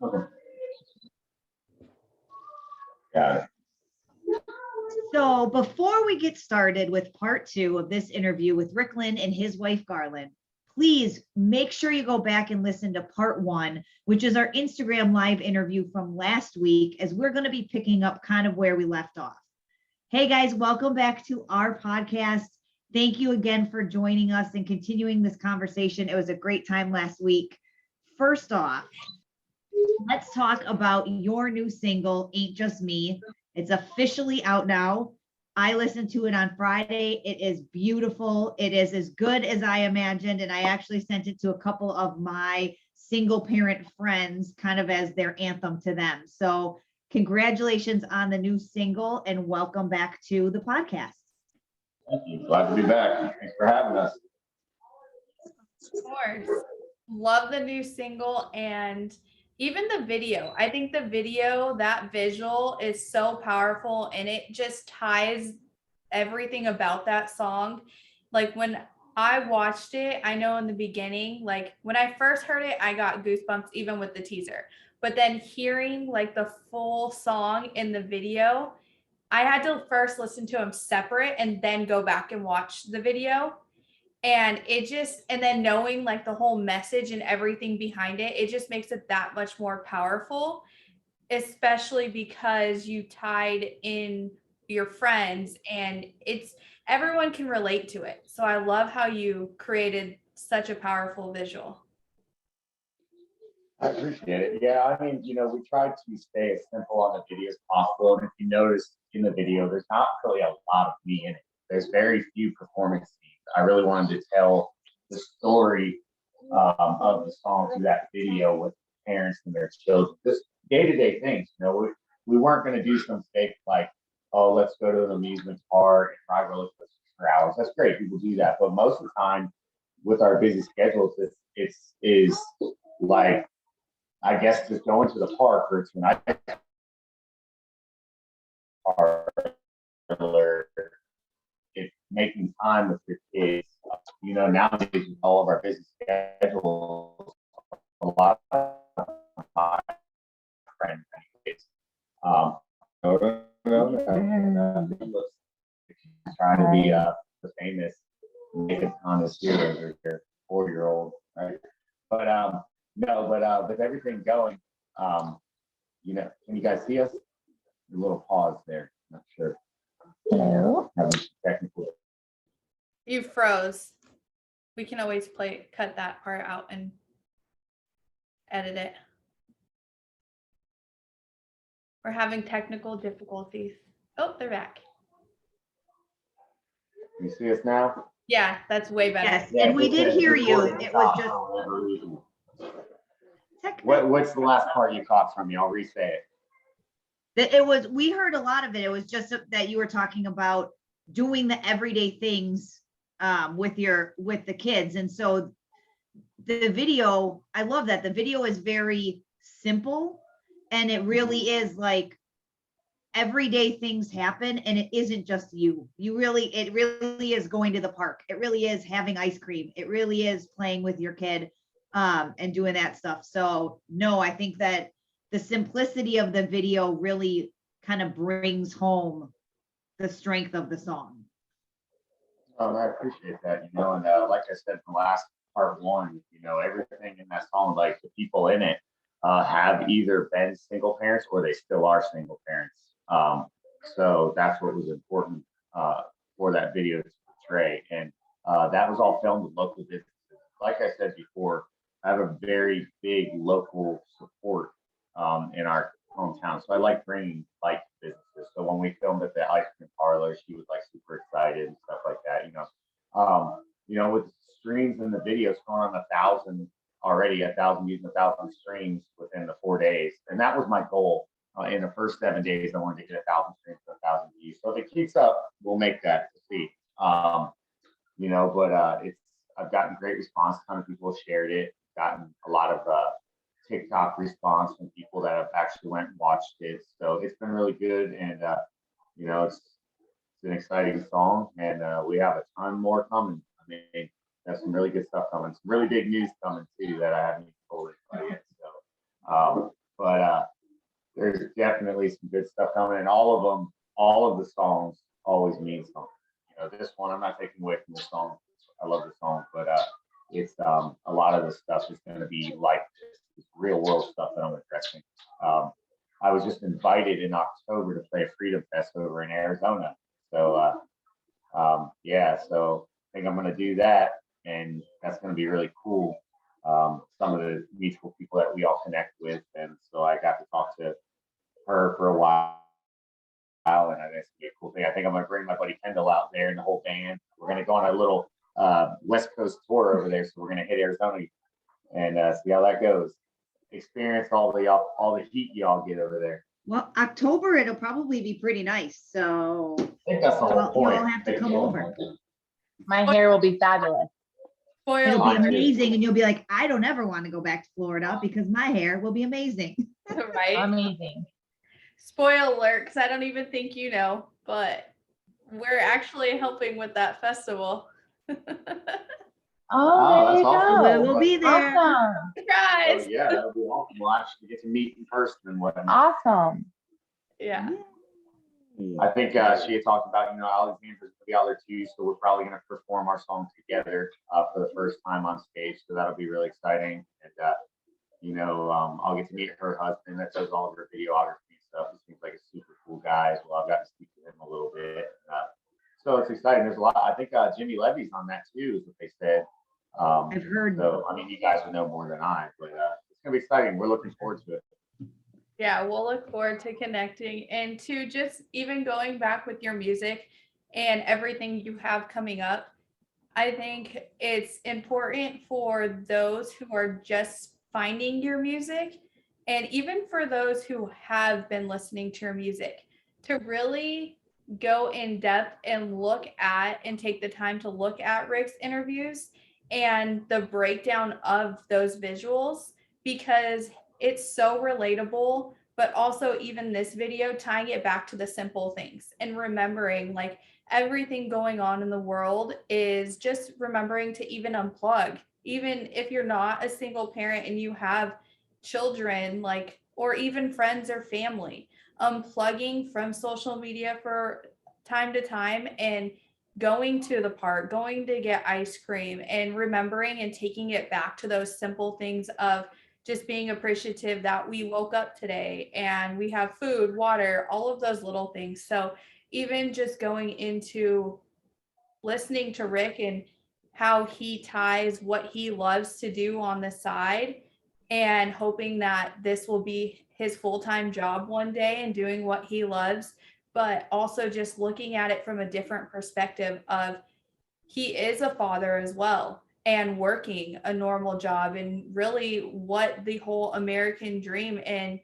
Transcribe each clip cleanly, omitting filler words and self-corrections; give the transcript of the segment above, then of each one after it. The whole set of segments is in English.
Okay. Got it. So before we get started with part 2 of this interview with Rickland and his wife, Garland, please make sure you go back and listen to part 1, which is our Instagram live interview from last week, as we're going to be picking up kind of where we left off. Hey guys, welcome back to our podcast. Thank you again for joining us and continuing this conversation. It was a great time last week. First off, let's talk about your new single, Ain't Just Me. It's officially out now. I listened to it on Friday. It is beautiful. It is as good as I imagined. And I actually sent it to a couple of my single parent friends, kind of as their anthem to them. So congratulations on the new single and welcome back to the podcast. Thank you. Glad to be back. Thanks for having us. Of course. Love the new single and even the video. I think the video, that visual is so powerful and it just ties everything about that song. Like when I watched it, I know in the beginning, like when I first heard it, I got goosebumps even with the teaser. But then hearing like the full song in the video, I had to first listen to them separate and then go back and watch the video. And and then knowing like the whole message and everything behind it, it just makes it that much more powerful, especially because you tied in your friends and everyone can relate to it. So I love how you created such a powerful visual. I appreciate it. Yeah, I mean, we tried to stay as simple on the video as possible. And if you notice in the video, there's not really a lot of me in it. There's very few performance scenes. I really wanted to tell the story of the song through that video with parents and their children. Just day-to-day things. We weren't going to do some fake like, oh, let's go to an amusement park and ride roller coasters for hours. That's great. People do that. But most of the time with our busy schedules, it is like, I guess, just going to the park or to an ice park, it's making time with your kids. Nowadays with all of our busy schedules, a lot of my friends trying to be the famous makeup contest heroes or your 4-year-old, right? But no, but with everything going, can you guys see us? A little pause there. Not sure. Hello. Technical. You froze. We can always cut that part out and edit it. We're having technical difficulties. Oh, they're back. Can you see us now? Yeah, that's way better. Yes, and we did hear you. It was just What's the last part you caught from me? I'll re-say it. We heard a lot of it. It was just that you were talking about doing the everyday things with the kids. And so the video, I love that. The video is very simple and it really is like everyday things happen and it isn't just you. It really is going to the park. It really is having ice cream. It really is playing with your kid and doing that stuff. So no, I think that the simplicity of the video really kind of brings home the strength of the song. I appreciate that, and like I said, the last part 1, everything in that song, like the people in it have either been single parents or they still are single parents. So that's what was important for that video to portray. And that was all filmed with local businesses. Like I said before, I have a very big local support in our hometown. So I like bringing light to businesses. So when we filmed at the ice cream parlor, she was like super excited and stuff like that. With streams in the videos going on 1,000 already, 1,000 views, 1,000 streams within the 4 days, and that was my goal. In the first 7 days, I wanted to get 1,000 streams to 1,000 views. So if it keeps up, we'll make that to see. I've gotten great response. A ton of people have shared it. Gotten a lot of TikTok response from people that have actually went and watched it. So it's been really good, and it's an exciting song, and we have a ton more coming. I mean, there's some really good stuff coming. Some really big news coming too that I haven't even told anybody yet. So, there's definitely some good stuff coming, and all of the songs always mean something. You know, this one, I'm not taking away from the song. I love the song, but it's a lot of the stuff is going to be like this real world stuff that I'm addressing. I was just invited in October to play a Freedom Fest over in Arizona. So yeah, so I think I'm going to do that, and that's going to be really cool. Some of the mutual people that we all connect with, and so I got to talk to her for a while, and that's gonna be a cool thing. I think I'm going to bring my buddy Kendall out there and the whole band. We're going to go on a little West Coast tour over there, so we're going to hit Arizona and see how that goes. Experience all the heat y'all get over there. Well, October, it'll probably be pretty nice. So I think that's the whole you point. all have to come over. My hair will be fabulous. It'll Spoiler, be amazing. And you'll be like, I don't ever want to go back to Florida because my hair will be amazing. right? Amazing. Spoiler alert, because I don't even think you know, but we're actually helping with that festival. Oh, there that's you awesome. go. We'll be there. Awesome. Oh, Surprise! yeah, that'll be awesome. We'll actually get to meet in person and whatnot. Awesome. Yeah. I think she had talked about, Alexandra's going to be out there too, so we're probably going to perform our song together for the first time on stage, so that'll be really exciting. And, I'll get to meet her husband that does all of her videography and stuff. He seems like a super cool guy as well. I've got to speak to him a little bit. So it's exciting. There's a lot. I think Jimmy Levy's on that too, is what they said. I've heard. So, I mean, you guys would know more than I, but it's going to be exciting. We're looking forward to it. Yeah, we'll look forward to connecting and to just even going back with your music and everything you have coming up. I think it's important for those who are just finding your music, and even for those who have been listening to your music, to really go in depth and look at and take the time to look at Rick's interviews and the breakdown of those visuals, because it's so relatable. But also, even this video, tying it back to the simple things and remembering, like, everything going on in the world is just remembering to even unplug. Even if you're not a single parent and you have children, like, or even friends or family, unplugging from social media for time to time and going to the park, going to get ice cream, and remembering and taking it back to those simple things of just being appreciative that we woke up today and we have food, water, all of those little things. So even just going into listening to Rick and how he ties what he loves to do on the side and hoping that this will be his full-time job one day and doing what he loves, but also just looking at it from a different perspective of he is a father as well and working a normal job, and really what the whole American dream and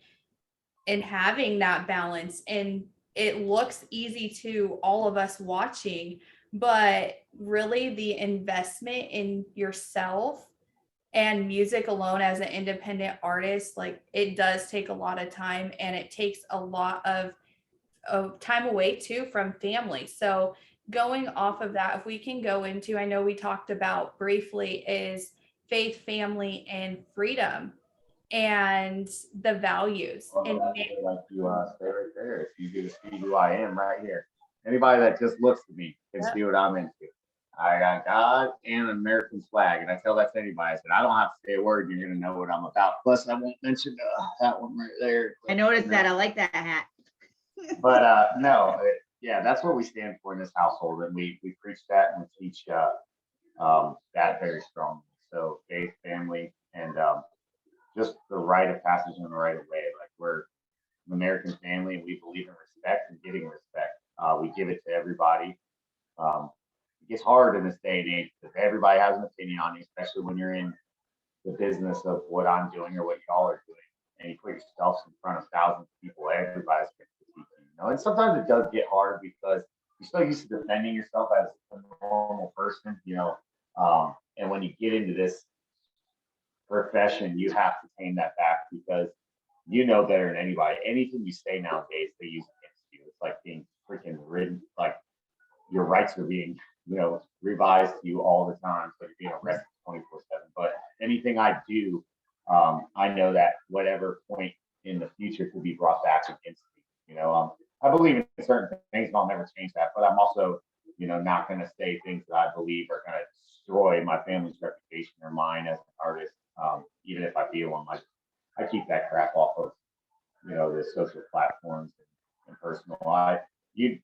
having that balance. And it looks easy to all of us watching, but really the investment in yourself and music alone as an independent artist, like, it does take a lot of time, and it takes a lot of time away too from family. So going off of that, if we can go into, I know we talked about briefly, is faith, family, and freedom and the values. Well, And like you stay right there. If you get to see who I am right here. Anybody that just looks at me can see what I'm into. I got God and an American flag, and I tell that to anybody. I said, I don't have to say a word. You're going to know what I'm about. Plus, I won't mention that one right there. I noticed that. I like that hat. But yeah, that's what we stand for in this household, and we preach that and we teach that very strongly. So faith, family, and just the rite of passage and the right of way. Like, we're an American family, and we believe in respect and giving respect. We give it to everybody. It gets hard in this day and age because everybody has an opinion on you, especially when you're in the business of what I'm doing or what y'all are doing, and you put yourself in front of thousands of people. Everybody's going to critique you, and sometimes it does get hard because you're so used to defending yourself as a normal person, and when you get into this profession, you have to tame that back because you know better than anybody. Anything you say nowadays, they use against you. It's like being freaking ridden, like your rights are being, revised to you all the time. So you're being arrested 24/7. But anything I do, I know that whatever point in the future could be brought back against me. You know, I believe in certain things, and I'll never change that. But I'm also, you know, not going to say things that I believe are going to destroy my family's reputation or mine as an artist, even if I feel them. I keep that crap off of, you know, the social platforms and personal life.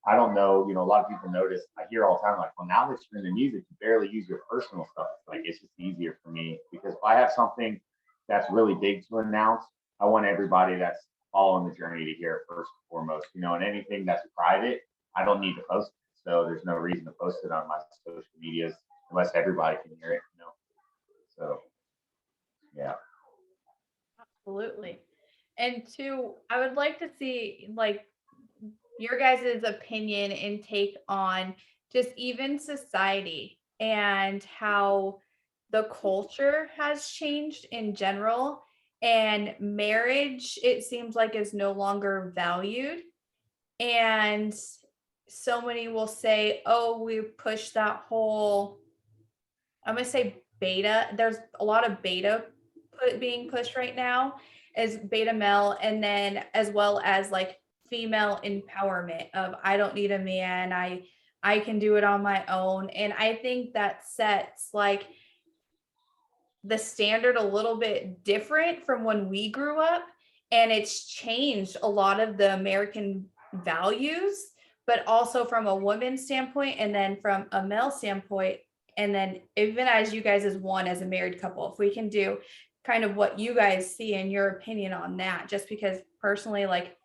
I don't know, you know, a lot of people notice, I hear all the time, like, well, now that you're in the music, you barely use your personal stuff. It's like, it's just easier for me because if I have something that's really big to announce, I want everybody that's following the journey to hear it first and foremost, you know, and anything that's private, I don't need to post it. So there's no reason to post it on my social medias unless everybody can hear it, you know. So, yeah. Absolutely. And two, I would like to see like your guys' opinion and take on just even society and how the culture has changed in general. And marriage, it seems like, is no longer valued. And so many will say, oh, we push that whole, I'm going to say beta. There's a lot of beta being pushed right now as beta male, and then as well as like female empowerment of I don't need a man. I can do it on my own. And I think that sets like the standard a little bit different from when we grew up, and it's changed a lot of the American values, but also from a woman's standpoint and then from a male standpoint. And then even as you guys as one, as a married couple, if we can do kind of what you guys see in your opinion on that, just because personally, like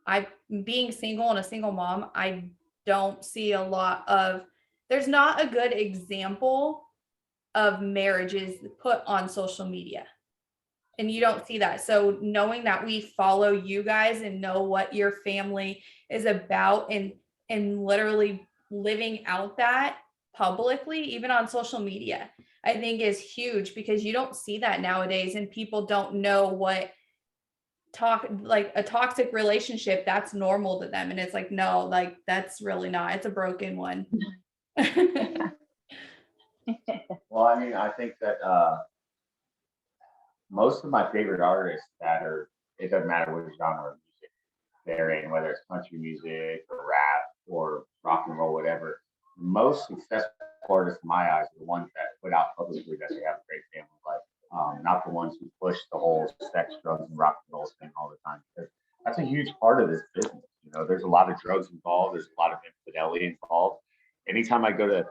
I being single and a single mom, I don't see a lot of, there's not a good example of marriages put on social media, and you don't see that. So knowing that we follow you guys and know what your family is about, and literally living out that publicly, even on social media, I think is huge, because you don't see that nowadays, and people don't know what like a toxic relationship, that's normal to them. And it's like, no, like that's really not, it's a broken one. Well, I mean, I think that most of my favorite artists that are, it doesn't matter what genre of music they're in, whether it's country music or rap or rock and roll, whatever. Most successful artists, in my eyes, are the ones that put out publicly that they have a great family life, not the ones who push the whole sex, drugs, and rock and roll thing all the time. Because that's a huge part of this business. You know, there's a lot of drugs involved. There's a lot of infidelity involved. Anytime I go to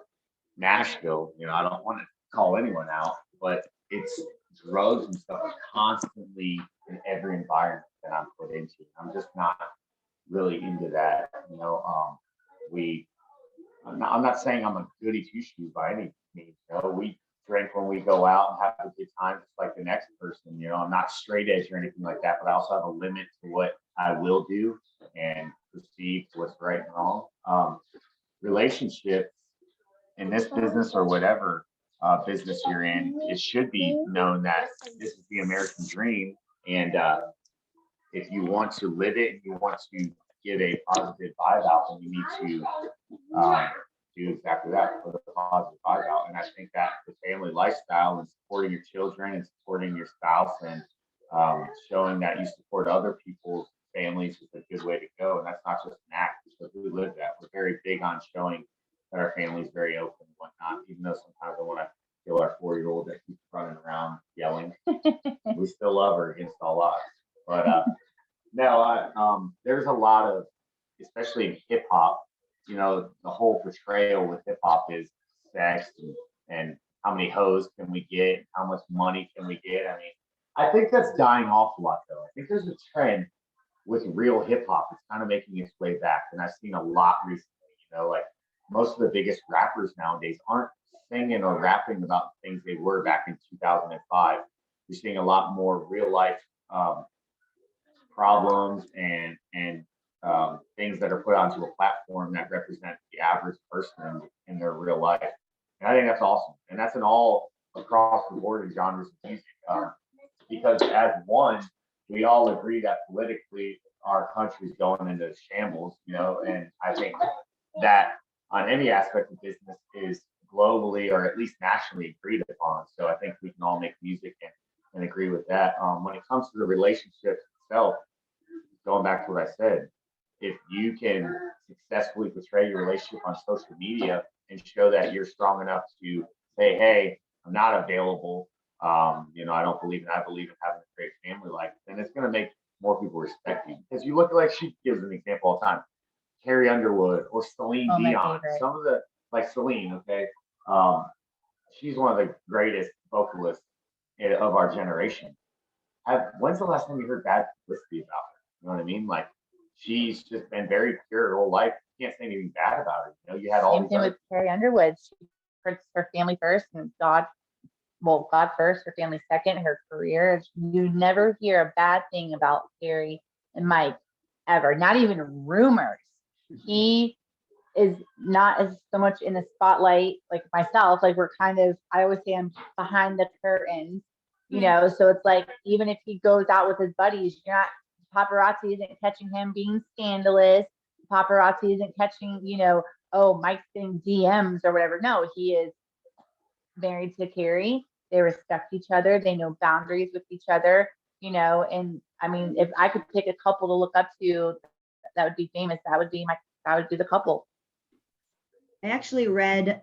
Nashville, you know, I don't want to call anyone out, but it's drugs and stuff are constantly in every environment that I'm put into. I'm just not really into that. You know, I'm not saying I'm a goody two shoes by any means. You know, we drink when we go out and have a good time, just like the next person. You know, I'm not straight edge or anything like that, but I also have a limit to what I will do and perceive what's right and wrong. Relationships in this business or whatever business you're in, it should be known that this is the American dream. And if you want to live it and you want to get a positive vibe out, then you need to do exactly that, put a positive vibe out. And I think that the family lifestyle and supporting your children and supporting your spouse and showing that you support other people's families is a good way to go. And that's not just an act, because we live that. We're very big on showing that our family is very open and whatnot, even though sometimes I want to kill our 4-year-old that keeps running around yelling. We still love her against all odds. But no, there's a lot of, especially in hip hop, you know, the whole portrayal with hip hop is sex and how many hoes can we get, how much money can we get. I mean, I think that's dying off a lot though. I think there's a trend with real hip hop. It's kind of making its way back. And I've seen a lot recently, you know, like most of the biggest rappers nowadays aren't singing or rapping about things they were back in 2005. You're seeing a lot more real life problems and things that are put onto a platform that represent the average person in their real life. And I think that's awesome. And that's in all across the board in genres of music. Because as one, we all agree that politically our country's going into shambles, you know, and I think that on any aspect of business is globally or at least nationally agreed upon. So I think we can all make music and agree with that. When it comes to the relationship itself, going back to what I said, if you can successfully portray your relationship on social media and show that you're strong enough to say, hey, I'm not available. I don't believe in, I believe in having a great family life, then it's going to make more people respect you. Because you look like, she gives an example all the time, Carrie Underwood or Celine Oh, my Dion. favorite. Some of the, like Celine, okay, she's one of the greatest vocalists of our generation. When's the last time you heard bad publicity about her? You know what I mean? Like, she's just been very pure her whole life. You can't say anything bad about her. You had all Same these thing with Carrie Underwood. She puts her family first and God first, her family second, her career. You never hear a bad thing about Carrie and Mike ever, not even rumors. He is not as so much in the spotlight like myself. Like, we're kind of, I always say I'm behind the curtains, so it's like, even if he goes out with his buddies, you're not, paparazzi isn't catching him being scandalous. Paparazzi isn't catching, oh, Mike's getting DMs or whatever. No, he is married to Carrie. They respect each other. They know boundaries with each other, and I mean, if I could pick a couple to look up to that would be famous, that would be the couple. I actually read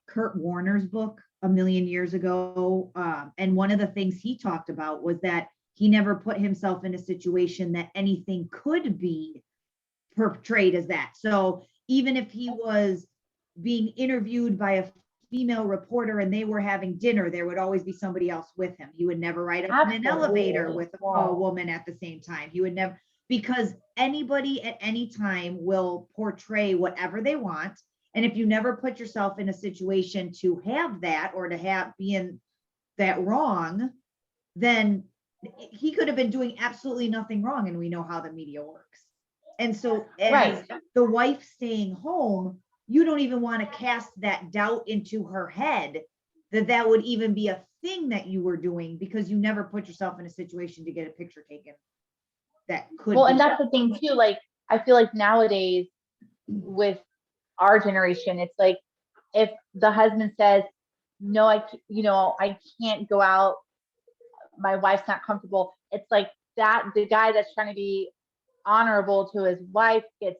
Kurt Warner's book a million years ago. And one of the things he talked about was that he never put himself in a situation that anything could be portrayed as that. So even if he was being interviewed by a female reporter and they were having dinner, there would always be somebody else with him. He would never ride up in an elevator with a woman at the same time. He would never, because anybody at any time will portray whatever they want. And if you never put yourself in a situation to have that or to be in that wrong, then he could have been doing absolutely nothing wrong. And we know how the media works. And so as the wife staying home, you don't even want to cast that doubt into her head that would even be a thing that you were doing, because you never put yourself in a situation to get a picture taken. That could and that's the thing too. Like, I feel like nowadays with our generation, it's like, if the husband says, no, I can't go out, my wife's not comfortable, it's like that the guy that's trying to be honorable to his wife gets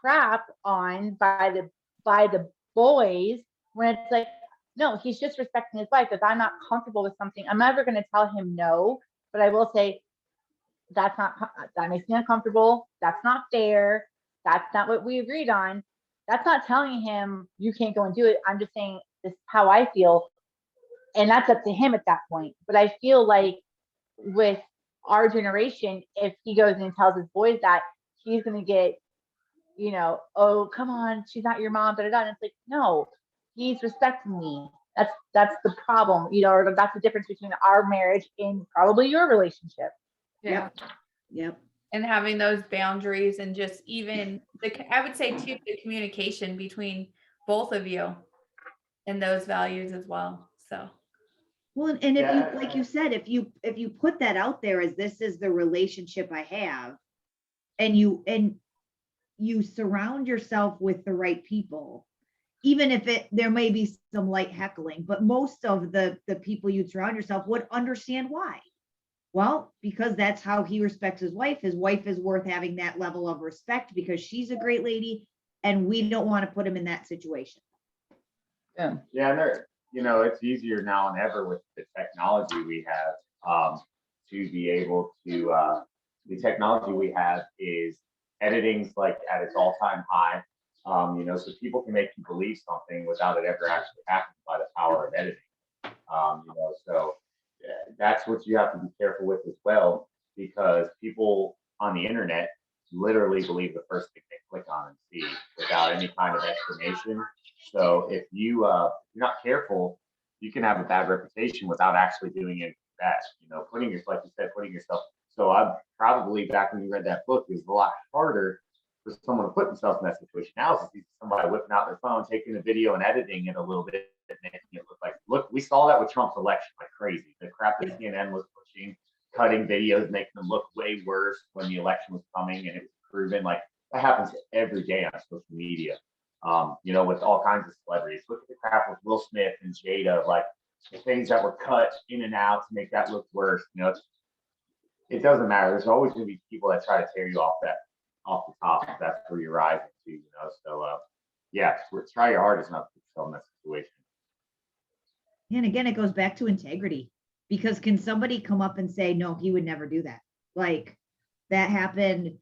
crap on by the boys, when it's like, no, he's just respecting his wife. If I'm not comfortable with something, I'm never going to tell him no, but I will say, that makes me uncomfortable, that's not fair, that's not what we agreed on. That's not telling him you can't go and do it. I'm just saying, this is how I feel, and that's up to him at that point. But I feel like with our generation, if he goes and tells his boys that, he's going to get, oh, come on, she's not your mom, and it's like, no, he's respecting me. That's the problem, or that's the difference between our marriage and probably your relationship. Yep. And having those boundaries, and just even I would say too, the communication between both of you and those values as well. So, well, and if you, like you said, if you put that out there as, this is the relationship I have, and you surround yourself with the right people, even if there may be some light heckling, but most of the people you surround yourself would understand why. Well, because that's how he respects his wife. His wife is worth having that level of respect because she's a great lady, and we don't want to put him in that situation. Yeah, it's easier now than ever with the technology we have, to be able to. The technology we have is editing's like at its all-time high. So people can make you believe something without it ever actually happening by the power of editing. So that's what you have to be careful with as well, because people on the internet literally believe the first thing they click on and see without any kind of explanation. So if you're not careful, you can have a bad reputation without actually doing anything bad. Putting yourself. So I probably, back when you read that book, it was a lot harder for someone to put themselves in that situation. Now it's just somebody whipping out their phone, taking a video and editing it a little bit, and making it look, we saw that with Trump's election like crazy. The crap that CNN was pushing, cutting videos, making them look way worse when the election was coming and it was proven. Like, that happens every day on social media. With all kinds of celebrities. Look at the crap with Will Smith and Jada, like the things that were cut in and out to make that look worse. it doesn't matter. There's always going to be people that try to tear you off the top. If that's where you're rising to, So, yeah, try your hardest not to put yourself in that situation. And again, it goes back to integrity, because can somebody come up and say, no, he would never do that? Like that happened.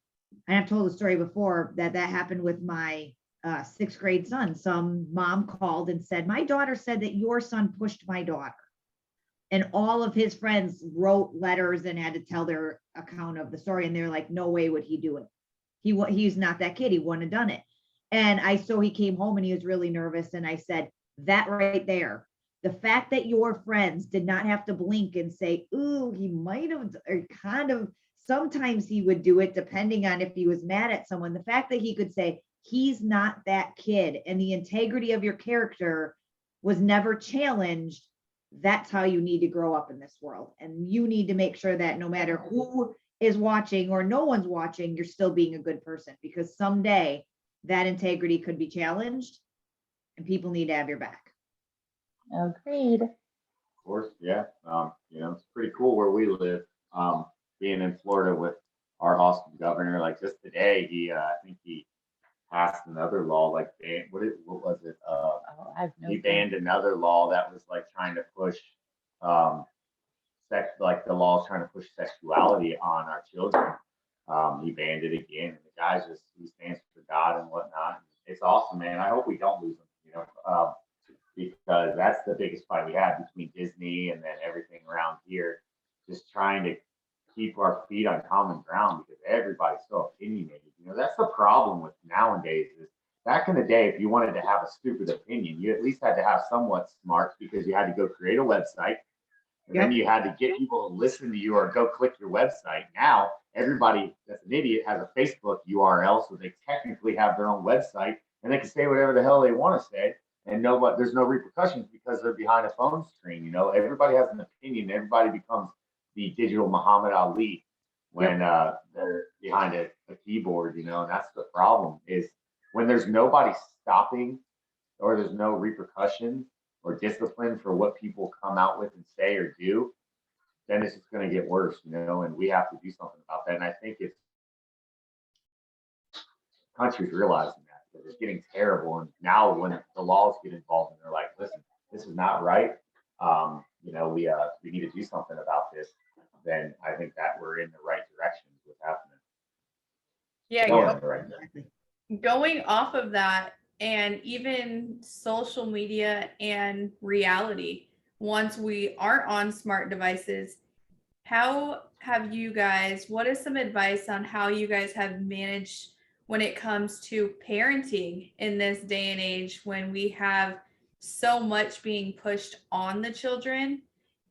And I've told the story before that happened with my 6th grade son. Some mom called and said, my daughter said that your son pushed my daughter. And all of his friends wrote letters and had to tell their account of the story. And they're like, no way would he do it. He's not that kid. He wouldn't have done it. And so he came home and he was really nervous. And I said, that right there, the fact that your friends did not have to blink and say, ooh, he might have, or kind of, sometimes he would do it depending on if he was mad at someone. The fact that he could say, he's not that kid, and the integrity of your character was never challenged. That's how you need to grow up in this world. And you need to make sure that no matter who is watching or no one's watching, you're still being a good person, because someday that integrity could be challenged and people need to have your back. Agreed. Of course, yeah. It's pretty cool where we live. Being in Florida with our awesome governor, like just today, I think he passed another law, like what was it? He banned another law that was like trying to push like the laws trying to push sexuality on our children. He banned it again, and the guy he stands for God and whatnot. It's awesome, man. I hope we don't lose him, because that's the biggest fight we have between Disney and then everything around here, just trying to keep our feet on common ground, because everybody's so opinionated. That's the problem with nowadays is back in the day, if you wanted to have a stupid opinion, you at least had to have somewhat smart, because you had to go create a website, and then you had to get people to listen to you or go click your website. Now, everybody that's an idiot has a Facebook URL, so they technically have their own website, and they can say whatever the hell they want to say, and there's no repercussions because they're behind a phone screen. Everybody has an opinion. Everybody becomes the digital Muhammad Ali when they're behind a keyboard, and that's the problem, is when there's nobody stopping or there's no repercussion or discipline for what people come out with and say or do, then it's just going to get worse, and we have to do something about that. And I think it's countries realizing that, because it's getting terrible. And now when the laws get involved and they're like, listen, this is not right. We need to do something about this. Then I think that we're in the right direction with happening. Yeah, going off of that, and even social media and reality, once we aren't on smart devices, what is some advice on how you guys have managed when it comes to parenting in this day and age, when we have so much being pushed on the children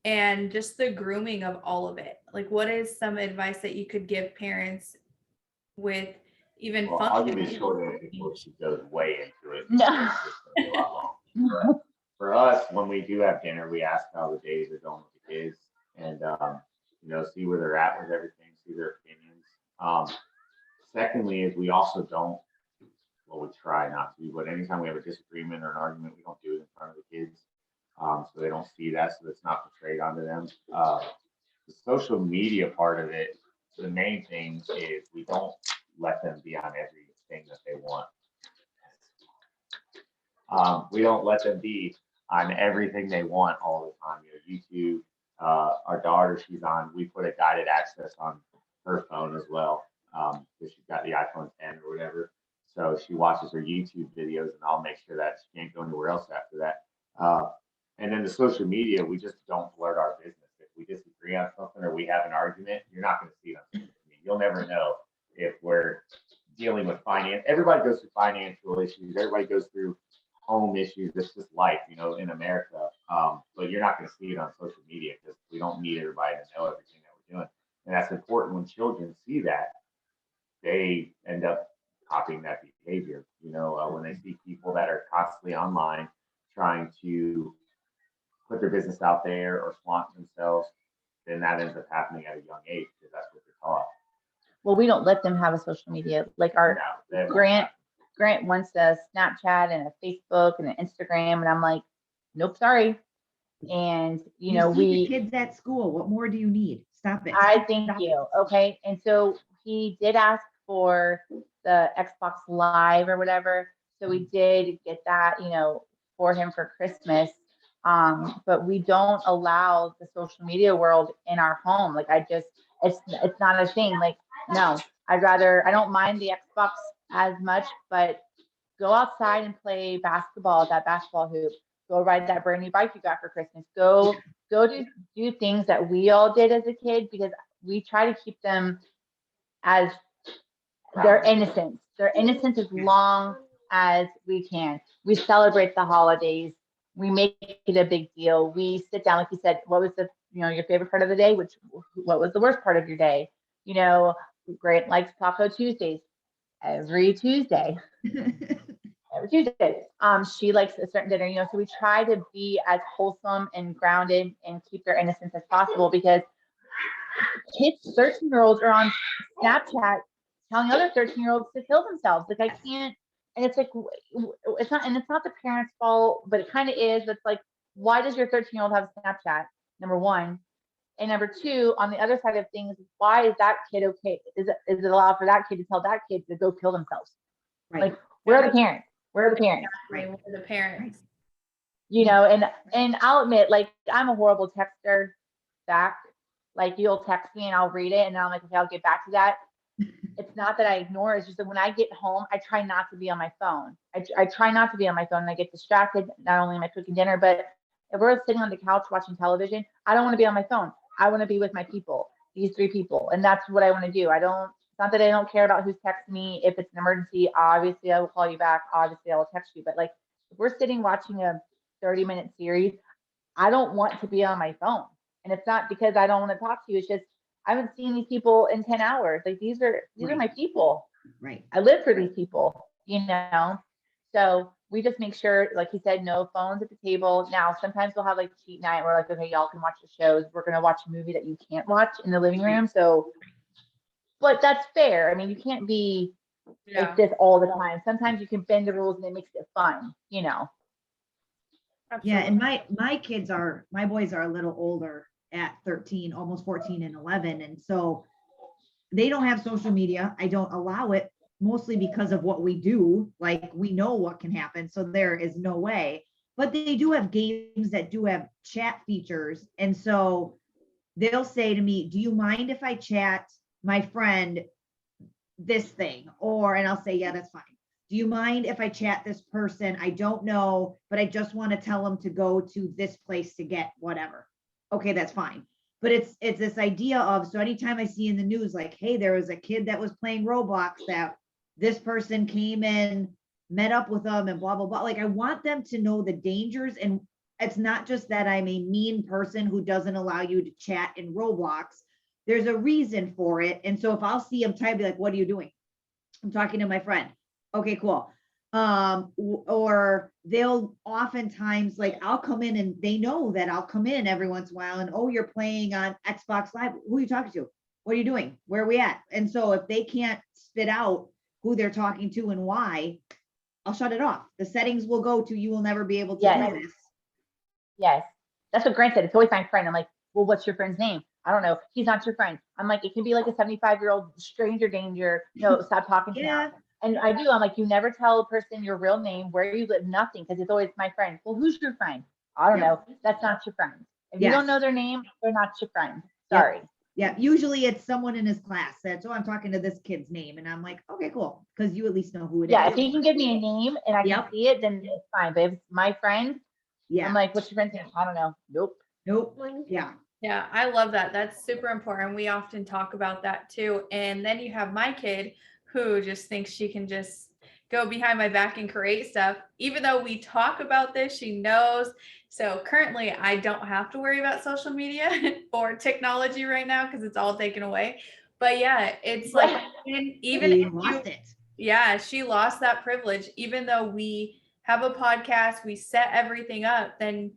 and just the grooming of all of it? Like, what is some advice that you could give parents with even I'll give you a short answer before she goes way into it. No. For us, when we do have dinner, we ask how the days are going with the kids, and see where they're at with everything, see their opinions. Secondly, is we also don't, we try not to, but anytime we have a disagreement or an argument, we don't do it in front of the kids. So they don't see that, so it's not portrayed onto them. The social media part of it, the main thing is we don't let them be on everything that they want. We don't let them be on everything they want all the time. YouTube, our daughter, we put a guided access on her phone as well, because she's got the iPhone 10 or whatever. So she watches her YouTube videos, and I'll make sure that she can't go anywhere else after that. And then the social media, we just don't flirt our business. If we disagree on something or we have an argument, you're not going to see it on social media. You'll never know if we're dealing with finance. Everybody goes through financial issues. Everybody goes through home issues. It's just life, in America. But you're not going to see it on social media, because we don't need everybody to know everything that we're doing. And that's important. When children see that, they end up copying that behavior. When they see people that are constantly online trying to put their business out there or flaunt themselves, then that ends up happening at a young age, because that's what they're taught. Well, we don't let them have a social media. Like Grant wants a Snapchat and a Facebook and an Instagram, and I'm like, nope, sorry. And you see the kids at school. What more do you need? Stop it. I thank you. Okay. And so he did ask for the Xbox Live or whatever. So we did get that, for him for Christmas. But we don't allow the social media world in our home. Like it's not a thing. Like, no, I don't mind the Xbox as much, but go outside and play basketball at that basketball hoop. Go ride that brand new bike you got for Christmas. Go do things that we all did as a kid, because we try to keep them as their innocence. Their innocence as long as we can. We celebrate the holidays. We make it a big deal. We sit down, like you said, what was your favorite part of the day? What was the worst part of your day? Grant likes Taco Tuesdays every Tuesday. Every Tuesday. She likes a certain dinner, so we try to be as wholesome and grounded and keep their innocence as possible, because kids, 13-year-olds are on Snapchat telling other 13-year-olds to kill themselves. Like, I can't, and it's like, it's not the parents' fault, but it kind of is. It's like, why does your 13-year-old have Snapchat? Number one. And number two, on the other side of things, why is that kid okay? Is it allowed for that kid to tell that kid to go kill themselves? Right. Like, where are the parents? Where are the parents? Right, with the parents. And I'll admit, like, I'm a horrible texter back. Like, you'll text me and I'll read it, and then I'm like, okay, I'll get back to that. It's not that I ignore it. It's just that when I get home, I try not to be on my phone. I try not to be on my phone, and I get distracted. Not only am I cooking dinner, but if we're sitting on the couch watching television, I don't want to be on my phone. I want to be with my people, these 3 people, and that's what I want to do. It's not that I don't care about who's texting me. If it's an emergency, obviously I will call you back. Obviously I will text you. But like, if we're sitting watching a 30-minute series, I don't want to be on my phone. And it's not because I don't want to talk to you. It's just, I haven't seen these people in 10 hours. Like, these are my people. Right. I live for these people, So we just make sure, like he said, no phones at the table. Now, sometimes we'll have like cheat night. We're like, okay, y'all can watch the shows. We're going to watch a movie that you can't watch in the living room. So, but that's fair. I mean, you can't be like this all the time. Sometimes you can bend the rules and it makes it fun. Yeah. Absolutely. And my boys are a little older at 13, almost 14 and 11. And so they don't have social media. I don't allow it, mostly because of what we do. Like, we know what can happen. So there is no way, but they do have games that do have chat features. And so they'll say to me, do you mind if I chat my friend this thing? And I'll say, yeah, that's fine. Do you mind if I chat this person? I don't know, but I just want to tell them to go to this place to get whatever. Okay, that's fine. But it's this idea of, so anytime I see in the news, like, hey, there was a kid that was playing Roblox that this person came in, met up with them and blah, blah, blah. Like, I want them to know the dangers. And it's not just that I'm a mean person who doesn't allow you to chat in Roblox. There's a reason for it. And so if I'll see them type, be like, what are you doing? I'm talking to my friend. Okay, cool. Or they'll oftentimes, like, I'll come in and they know that I'll come in every once in a while and, oh, you're playing on Xbox Live. Who are you talking to? What are you doing? Where are we at? And so if they can't spit out who they're talking to and why, I'll shut it off. The settings will go to, you will never be able to do this. Yes. That's what Grant said. It's always my friend. I'm like, well, what's your friend's name? I don't know. He's not your friend. I'm like, it can be like a 75-year-old stranger danger. No, stop talking to him. And I'm like, you never tell a person your real name, where you live, nothing, because it's always my friend. Well, who's your friend? I don't know. That's not your friend. If you don't know their name, they're not your friend. Sorry. Yeah, usually it's someone in his class that's, I'm talking to this kid's name. And I'm like, okay, cool. Because you at least know who it is. Yeah, if he can give me a name and I can see it, then it's fine. But if it's my friend, I'm like, what's your friend's name? I don't know. Nope. Yeah. Yeah, I love that. That's super important. We often talk about that too. And then you have my kid who just thinks she can just go behind my back and create stuff. Even though we talk about this, she knows. So currently I don't have to worry about social media or technology right now because it's all taken away. But yeah, it's like, even if lost it. Yeah, she lost that privilege. Even though we have a podcast, we set everything up, then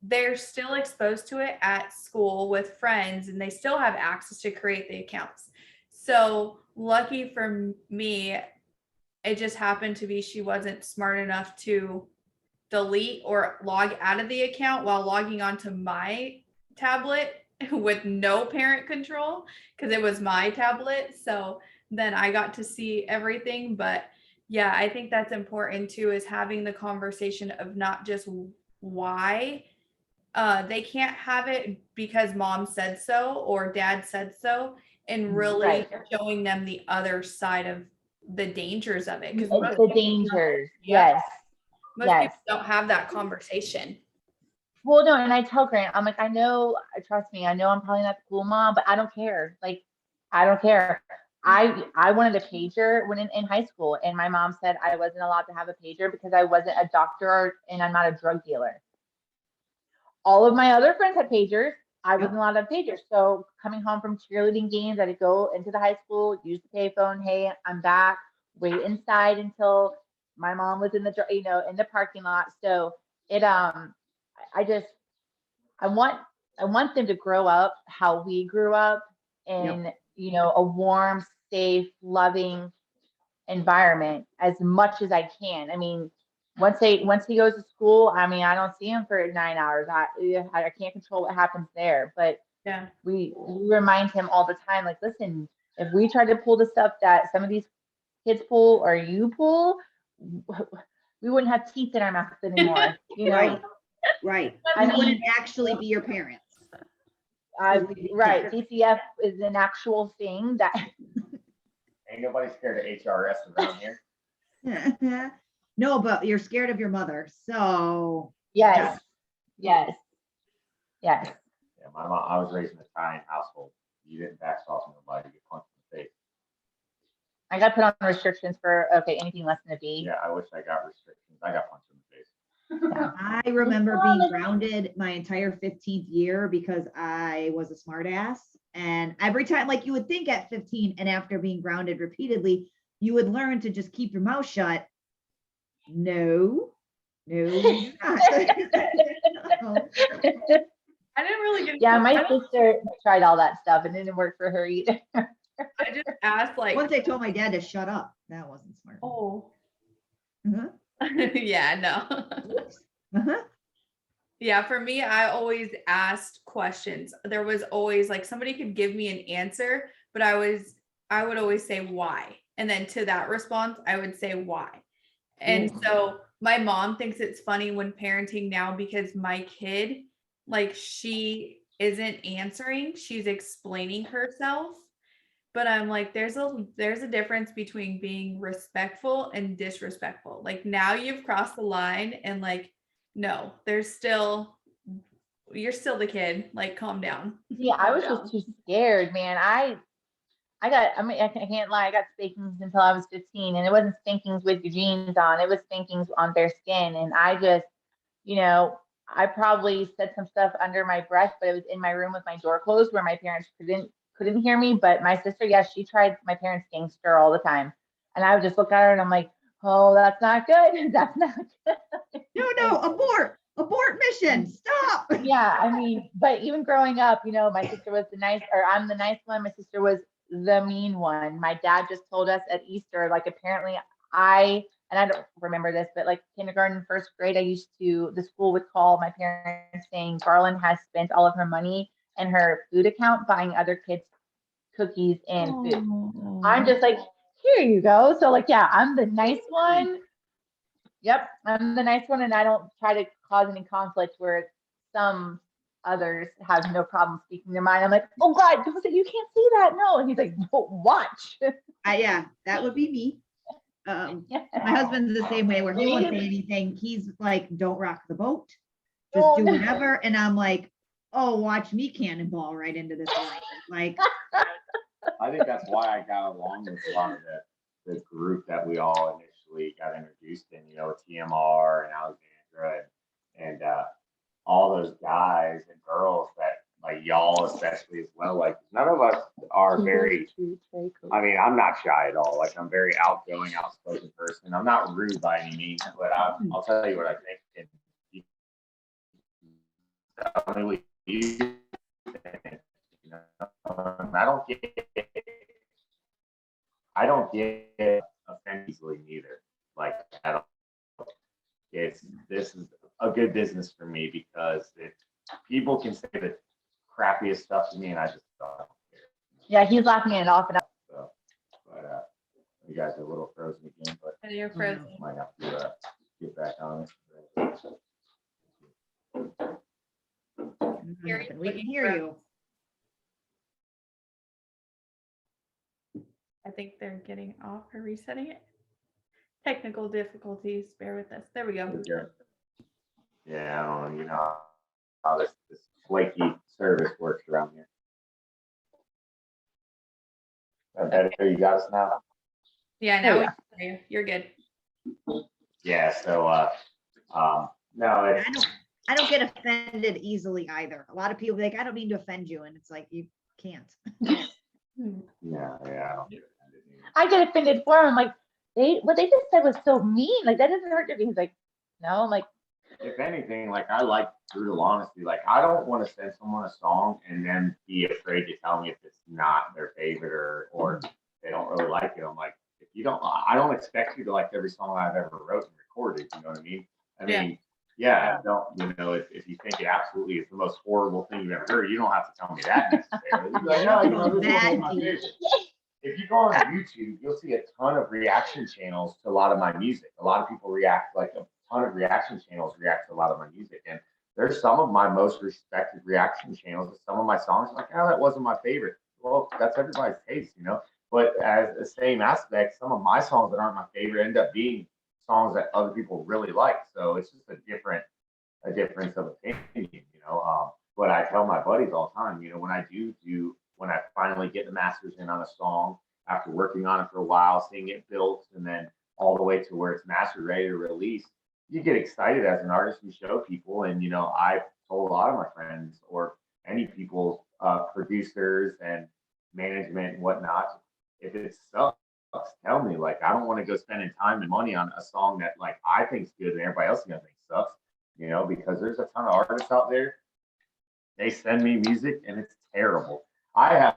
they're still exposed to it at school with friends and they still have access to create the accounts. So lucky for me, it just happened to be she wasn't smart enough to delete or log out of the account while logging onto my tablet with no parent control because it was my tablet. So then I got to see everything. But yeah, I think that's important too, is having the conversation of not just why they can't have it because mom said so or dad said so, and really Right. showing them the other side of the dangers of it. Because The dangers. Yep. Yes. Most Yes. people don't have that conversation. Well, no, and I tell Grant, I'm like, I know, trust me, I know I'm probably not the cool mom, but I don't care. Like, I don't care. I wanted a pager when in high school, and my mom said I wasn't allowed to have a pager because I wasn't a doctor and I'm not a drug dealer. All of my other friends had pagers. I wasn't allowed to have pagers. So coming home from cheerleading games, I had to go into the high school, use the payphone. Hey, I'm back. Wait inside until my mom was in the in the parking lot. So it I just I want them to grow up how we grew up in a warm, safe, loving environment as much as I can. I mean, once he goes to school, I mean, I don't see him for 9 hours. I can't control what happens there, but Yeah. we remind him all the time, like, listen, if we try to pull the stuff that some of these kids pull or you pull, we wouldn't have teeth in our mouths anymore. Right. I We wouldn't mean, actually be your parents. right. DCF is an actual thing that Ain't nobody scared of HRS around here. No, but you're scared of your mother. So yes. Yeah, Yeah, my mom, I was raised in an Italian household. You didn't backstop nobody, you get punched in the face. I got put on restrictions for anything less than a B. Yeah, I wish I got restrictions. I got punched in the face. I remember being grounded my entire 15th year because I was a smartass. And every time, like you would think at 15 and after being grounded repeatedly, you would learn to just keep your mouth shut. No. No. I didn't really get. Yeah, my sister tried all that stuff and it didn't work for her either. I just asked like. Once I told my dad to shut up, that wasn't smart. Oh. Uh-huh. Yeah, no. Uh-huh. Yeah, for me, I always asked questions. There was always like somebody could give me an answer, but I would always say why. And then to that response, I would say why. And so my mom thinks it's funny when parenting now because my kid, like she isn't answering, she's explaining herself. But I'm like, there's a difference between being respectful and disrespectful. Like now you've crossed the line and like, no, you're still the kid. Like, calm down. Yeah, I was just too scared, man. I can't lie, I got spankings until I was 15, and it wasn't spankings with your jeans on, it was spankings on bare skin. And I just, I probably said some stuff under my breath, but it was in my room with my door closed where my parents couldn't hear me. But my sister, yes, she tried my parents' gangster all the time. And I would just look at her and I'm like, oh, that's not good. That's not good. No, abort mission. Stop. Yeah, I mean, but even growing up, my sister was I'm the nice one. My sister was the mean one. My dad just told us at Easter, like apparently I don't remember this, but like kindergarten, first grade, the school would call my parents saying Garland has spent all of her money in her food account buying other kids cookies and food. I'm just like, here you go. So like, yeah, I'm the nice one. Yep, I'm the nice one, and I don't try to cause any conflict where some others have no problem speaking their mind. I'm like, oh God, you can't see that. No. And he's like, no, watch. Yeah, that would be me. My husband's the same way where he won't say anything. He's like, don't rock the boat. Just do whatever. And I'm like, oh, watch me cannonball right into this line. Like, I think that's why I got along with a lot of the group that we all initially got introduced in, TMR and Alexandra and all those guys and girls that like y'all especially as well. Like none of us are very, I mean, I'm not shy at all. Like I'm very outgoing, outspoken person. I'm not rude by any means, but I'll tell you what I think. And tell me what you think. I don't get offended easily neither. Like at all. This is a good business for me because people can say that crappiest stuff to me, and I just don't care. Yeah, he's laughing it off. And So, but you guys are a little frozen again, but And you're frozen. might have to get back on it. We can hear you. I think they're getting off or resetting it. Technical difficulties. Bear with us. There we go. Yeah, I don't know. You know how this flaky service works around here. Is that better? You got us now? Yeah, now we can hear you. You're good. Yeah. So, no, it's I don't get offended easily either. A lot of people are like, I don't mean to offend you, and it's like you can't. yeah, I don't get offended either. I get offended for him. I'm like, what they just said was so mean. Like that doesn't hurt to me. He's like, no. I'm like, If anything, like I like brutal honesty. Like I don't want to send someone a song and then be afraid to tell me if it's not their favorite or they don't really like it. I'm like, if you don't, I don't expect you to like every song I've ever wrote and recorded. You know what I mean? I mean, yeah, don't, you know, if you think it absolutely is the most horrible thing you've ever heard, you don't have to tell me that necessarily. You'd be like, no, you know, this is my favorite. If you go on YouTube, you'll see a ton of reaction channels to a lot of my music. A lot of people react, like a ton of reaction channels react to a lot of my music. And there's some of my most respected reaction channels. Some of my songs like, oh, that wasn't my favorite. Well, that's everybody's taste, you know. But as the same aspect, some of my songs that aren't my favorite end up being songs that other people really like. So it's just a difference of opinion, you know. But I tell my buddies all the time, you know, when I finally get the masters in on a song after working on it for a while, seeing it built, and then all the way to where it's mastered, ready to release, you get excited as an artist. You show people, and you know, I've told a lot of my friends or any people, producers and management and whatnot, if it sucks, tell me. Like, I don't want to go spending time and money on a song that like I think's good and everybody else is gonna think sucks. You know, because there's a ton of artists out there. They send me music and it's terrible. I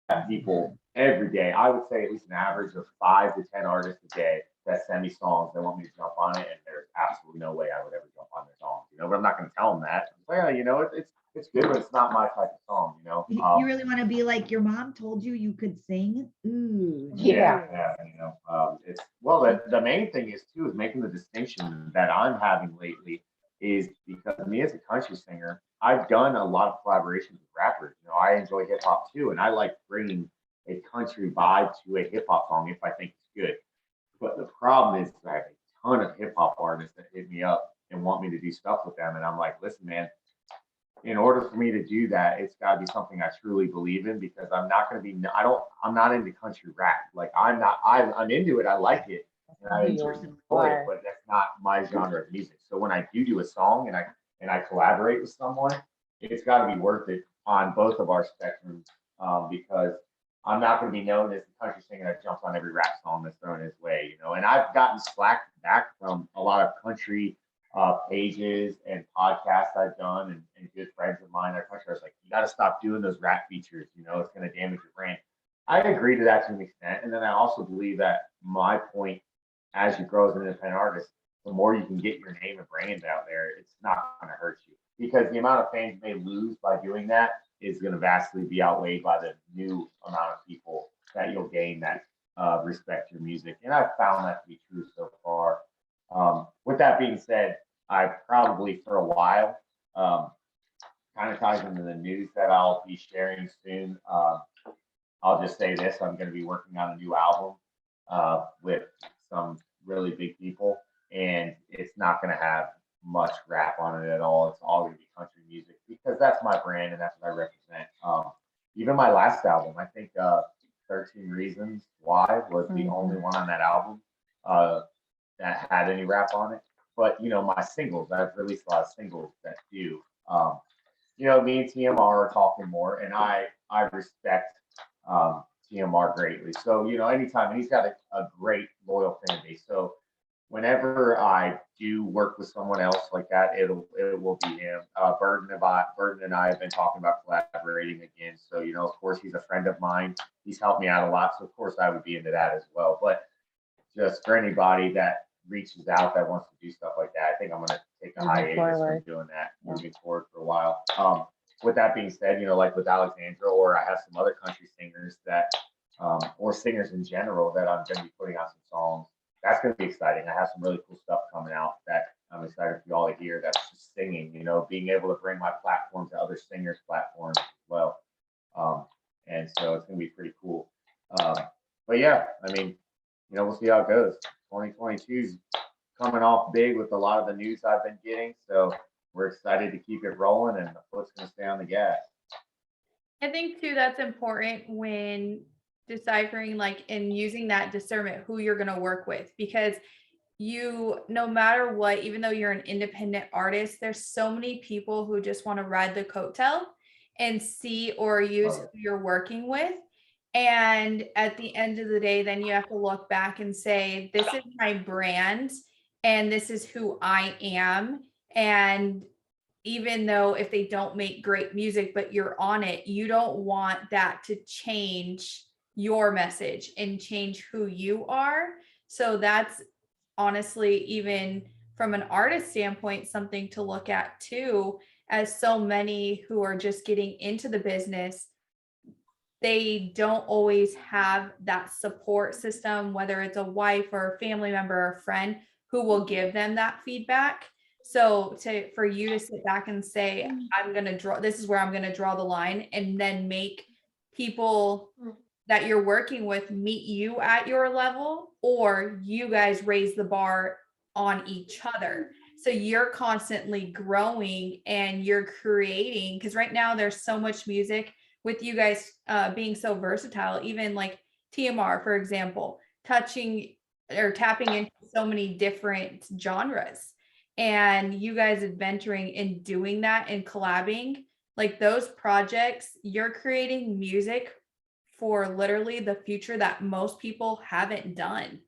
have people every day. I would say at least an average of 5 to 10 artists a day that send me songs. They want me to jump on it, and there's absolutely no way I would ever jump on their songs. You know, but I'm not going to tell them that. Well, you know, it's good, but it's not my type of song. You know, You really want to be like your mom told you could sing? Ooh. yeah, you know, it's well. The main thing is too is making the distinction that I'm having lately is because me as a country singer, I've done a lot of collaborations with rappers. You know, I enjoy hip hop too, and I like bringing a country vibe to a hip hop song if I think it's good. But the problem is I have a ton of hip hop artists that hit me up and want me to do stuff with them, and I'm like, listen, man, in order for me to do that, it's got to be something I truly believe in because I'm not going to be, I'm not into country rap. Like I'm into it. I like it and I enjoy it, but that's not my genre of music. So when I do a song and I collaborate with someone, it's got to be worth it on both of our spectrums because I'm not going to be known as the country singer that jumps on every rap song that's thrown his way, you know. And I've gotten slack back from a lot of country pages and podcasts I've done and good friends of mine are country. I was like, you got to stop doing those rap features. You know, it's going to damage your brand. I agree to that to an extent. And then I also believe that my point as you grow as an independent artist, the more you can get your name and brand out there, it's not going to hurt you because the amount of fans you may lose by doing that is going to vastly be outweighed by the new amount of people that you'll gain that respect your music. And I've found that to be true so far. With that being said, I probably for a while, kind of ties into the news that I'll be sharing soon. I'll just say this, I'm going to be working on a new album with some really big people, and it's not going to have much rap on it at all. It's all going to be country music because that's my brand and that's what I represent. Even my last album, I think 13 Reasons Why was the only one on that album that had any rap on it. But, you know, my singles, I've released a lot of singles that do. You know, me and TMR are talking more, and I respect TMR greatly. So, you know, anytime, and he's got a great loyal fan base. So whenever I do work with someone else like that, it will be him. Burden and I have been talking about collaborating again. So, you know, of course, he's a friend of mine. He's helped me out a lot. So, of course, I would be into that as well. But just for anybody that reaches out that wants to do stuff like that, I think I'm going to take a Moving hiatus from forward. doing that, Yeah. moving forward for a while. With that being said, you know, like with Alexandra, or I have some other country singers that, or singers in general, that I'm going to be putting out some songs. That's going to be exciting. I have some really cool stuff coming out that I'm excited for y'all to hear. That's just singing, you know, being able to bring my platform to other singers' platforms as well. And so it's going to be pretty cool. But yeah, I mean, you know, we'll see how it goes. 2022 is coming off big with a lot of the news I've been getting. So we're excited to keep it rolling, and the foot's going to stay on the gas. I think too that's important when deciphering like and using that discernment who you're going to work with, because you, no matter what, even though you're an independent artist, there's so many people who just want to ride the coattail and see or use who you're working with. And at the end of the day, then you have to look back and say, this is my brand and this is who I am. And even though if they don't make great music, but you're on it, you don't want that to change your message and change who you are. So that's honestly, even from an artist standpoint, something to look at too, as so many who are just getting into the business, they don't always have that support system, whether it's a wife or a family member or a friend who will give them that feedback. So for you to sit back and say, I'm going to draw, this is where I'm going to draw the line, and then make people that you're working with meet you at your level, or you guys raise the bar on each other. So you're constantly growing and you're creating, because right now there's so much music with you guys being so versatile, even like TMR, for example, touching or tapping into so many different genres, and you guys adventuring and doing that and collabing, like those projects, you're creating music for literally the future that most people haven't done.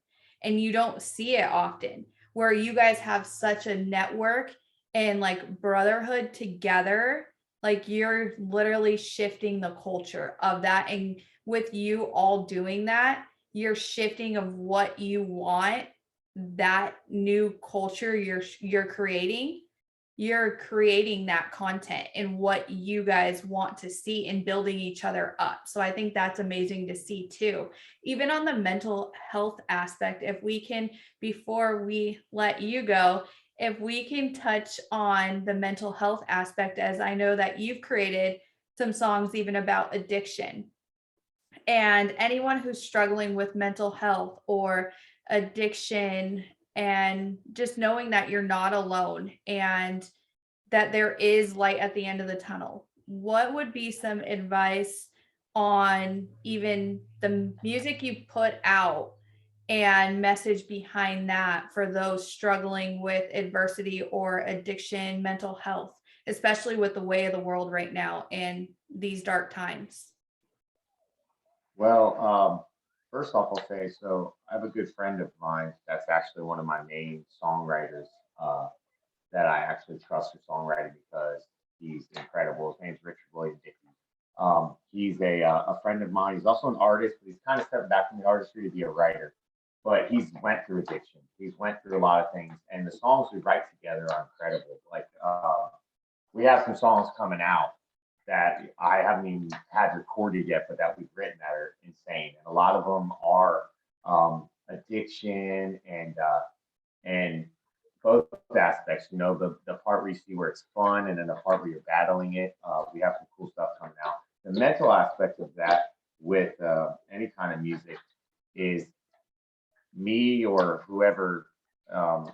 And you don't see it often, where you guys have such a network and like brotherhood together. Like you're literally shifting the culture of that. And with you all doing that, you're shifting of what you want, that new culture you're creating. You're creating that content and what you guys want to see and building each other up. So I think that's amazing to see too. Even on the mental health aspect, if we can, before we let you go, if we can touch on the mental health aspect, as I know that you've created some songs even about addiction, and anyone who's struggling with mental health or addiction, and just knowing that you're not alone and that there is light at the end of the tunnel, what would be some advice on even the music you put out and message behind that for those struggling with adversity or addiction, mental health, especially with the way of the world right now and these dark times? Well, first off, I'll say, so I have a good friend of mine that's actually one of my main songwriters that I actually trust for songwriting because he's incredible. His name's Richard William Dickey. He's a friend of mine. He's also an artist, but he's kind of stepped back from the artistry to be a writer. But he's went through addiction. He's went through a lot of things, and the songs we write together are incredible. Like we have some songs coming out that I haven't even had recorded yet, but that we've written that are insane. And a lot of them are addiction and both aspects. You know, the part where you see where it's fun, and then the part where you're battling it. We have some cool stuff coming out. The mental aspect of that with any kind of music is me or whoever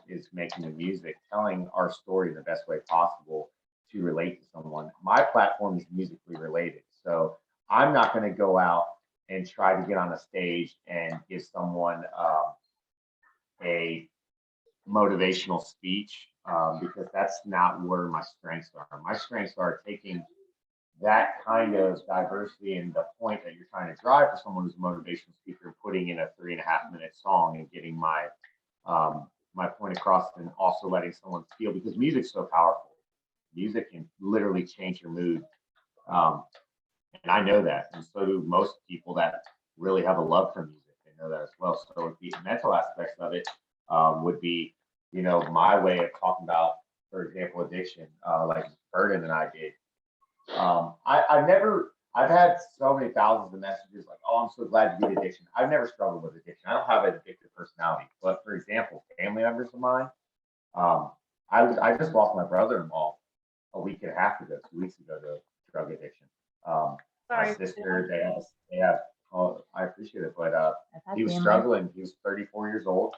is making the music telling our story the best way possible to relate to someone. My platform is musically related, so I'm not going to go out and try to get on a stage and give someone a motivational speech because that's not where my strengths are. My strengths are taking that kind of diversity and the point that you're trying to drive for someone who's a motivational speaker, putting in a 3.5-minute song and getting my my point across, and also letting someone feel, because music's so powerful. Music can literally change your mood. And I know that. And so do most people that really have a love for music. They know that as well. So with the mental aspects of it, would be, my way of talking about, for example, addiction, like Burden and I did. I've had so many thousands of messages like, oh, I'm so glad you beat addiction. I've never struggled with addiction. I don't have an addictive personality. But for example, family members of mine, um, I just lost my brother-in-law a week and a half ago, 2 weeks ago to drug addiction. My Sorry. sister, they have, oh, I appreciate it, but I've had he was family. struggling. He was 34 years old.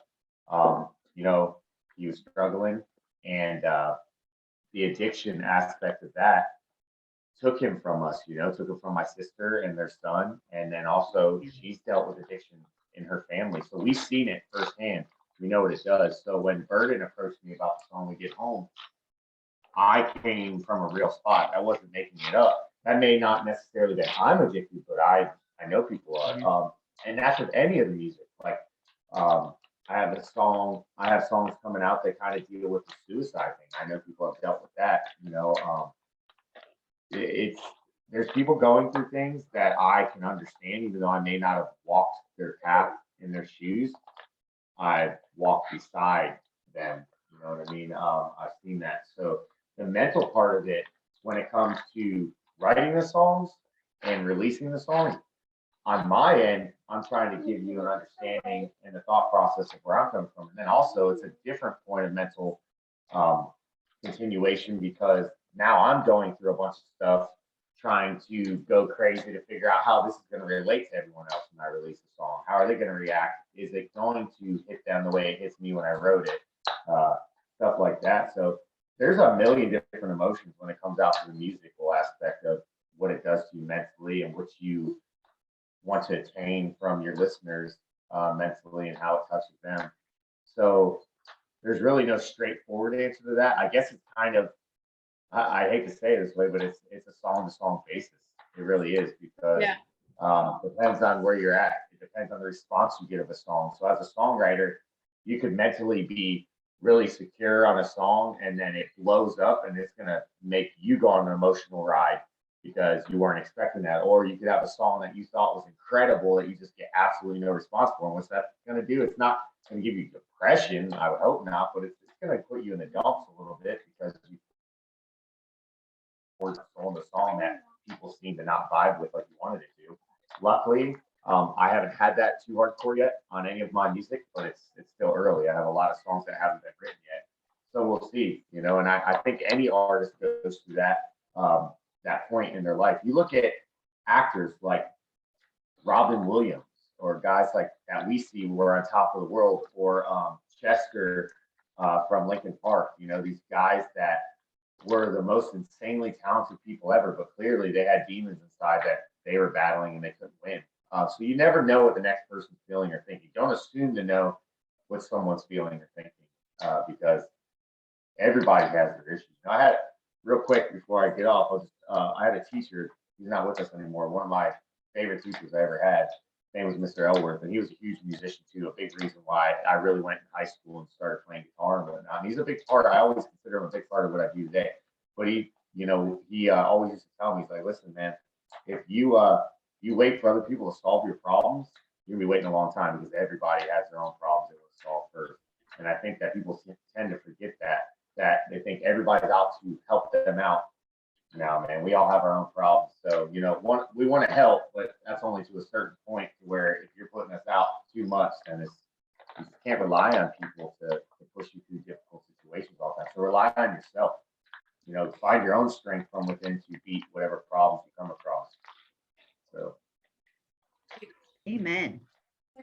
He was struggling, and the addiction aspect of that took him from us, took him from my sister and their son. And then also she's dealt with addiction in her family. So we've seen it firsthand. We know what it does. So when Burden approached me about the song We Get Home, I came from a real spot. I wasn't making it up. That may not necessarily that I'm addicted, but I know people are. And that's with any of the music. Like I have songs coming out that kind of deal with the suicide thing. I know people have dealt with that, it's there's people going through things that I can understand, even though I may not have walked their path in their shoes. I've walked beside them. You know what I mean? I've seen that. So the mental part of it, when it comes to writing the songs and releasing the songs, on my end, I'm trying to give you an understanding and the thought process of where I'm coming from. And then also, it's a different point of mental um, continuation because now I'm going through a bunch of stuff, trying to go crazy to figure out how this is going to relate to everyone else when I release a song. How are they going to react? Is it going to hit them the way it hits me when I wrote it? Stuff like that. So there's a million different emotions when it comes out to the musical aspect of what it does to you mentally and what you want to attain from your listeners mentally and how it touches them. So there's really no straightforward answer to that. I guess it's kind of, I hate to say it this way, but it's a song to song basis. It really is because Yeah. depends on where you're at. It depends on the response you get of a song. So as a songwriter, you could mentally be really secure on a song and then it blows up and it's gonna make you go on an emotional ride because you weren't expecting that. Or you could have a song that you thought was incredible that you just get absolutely no response for. And what's that gonna do? It's not gonna give you depression, I would hope not, but it's gonna put you in the dumps a little bit because you on the song that people seem to not vibe with like you wanted it to. Luckily, I haven't had that too hardcore yet on any of my music, but it's still early. I have a lot of songs that haven't been written yet, so we'll see. And I think any artist goes through that point in their life. You look at actors like Robin Williams or guys like that we see who are on top of the world, or Chester from Linkin Park. These guys that were the most insanely talented people ever, but clearly they had demons inside that they were battling and they couldn't win. So you never know what the next person's feeling or thinking. Don't assume to know what someone's feeling or thinking because everybody has their issues. I had real quick before I get off. I had a teacher. He's not with us anymore. One of my favorite teachers I ever had. His name was Mr. Elworth, and he was a huge musician too. A big reason why I really went in high school and started playing guitar and whatnot. And he's a big part. I always consider him a big part of what I do today. But he always used to tell me, he's like, listen, man, if you wait for other people to solve your problems, you're gonna be waiting a long time because everybody has their own problems they want to solve first. And I think that people tend to forget that they think everybody's out to help them out. No, man, we all have our own problems. So, we want to help, but that's only to a certain point to where if you're putting us out too much, then you can't rely on people to push you through difficult situations all the time. So rely on yourself. Find your own strength from within to beat whatever problems you come across. So, Amen.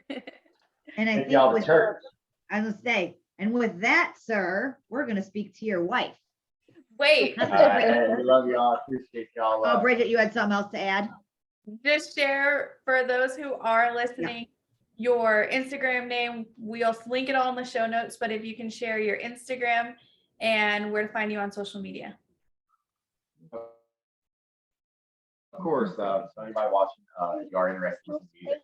And I take think y'all to with, church. I was gonna say, and with that, sir, we're gonna speak to your wife. Wait, Hey, we love y'all. Appreciate y'all. Oh, Bridget, you had something else to add? just share for those who are listening your Instagram name. We'll link it all in the show notes, but if you can share your Instagram and where to find you on social media. Of course, so anybody watching, if you are interested in music,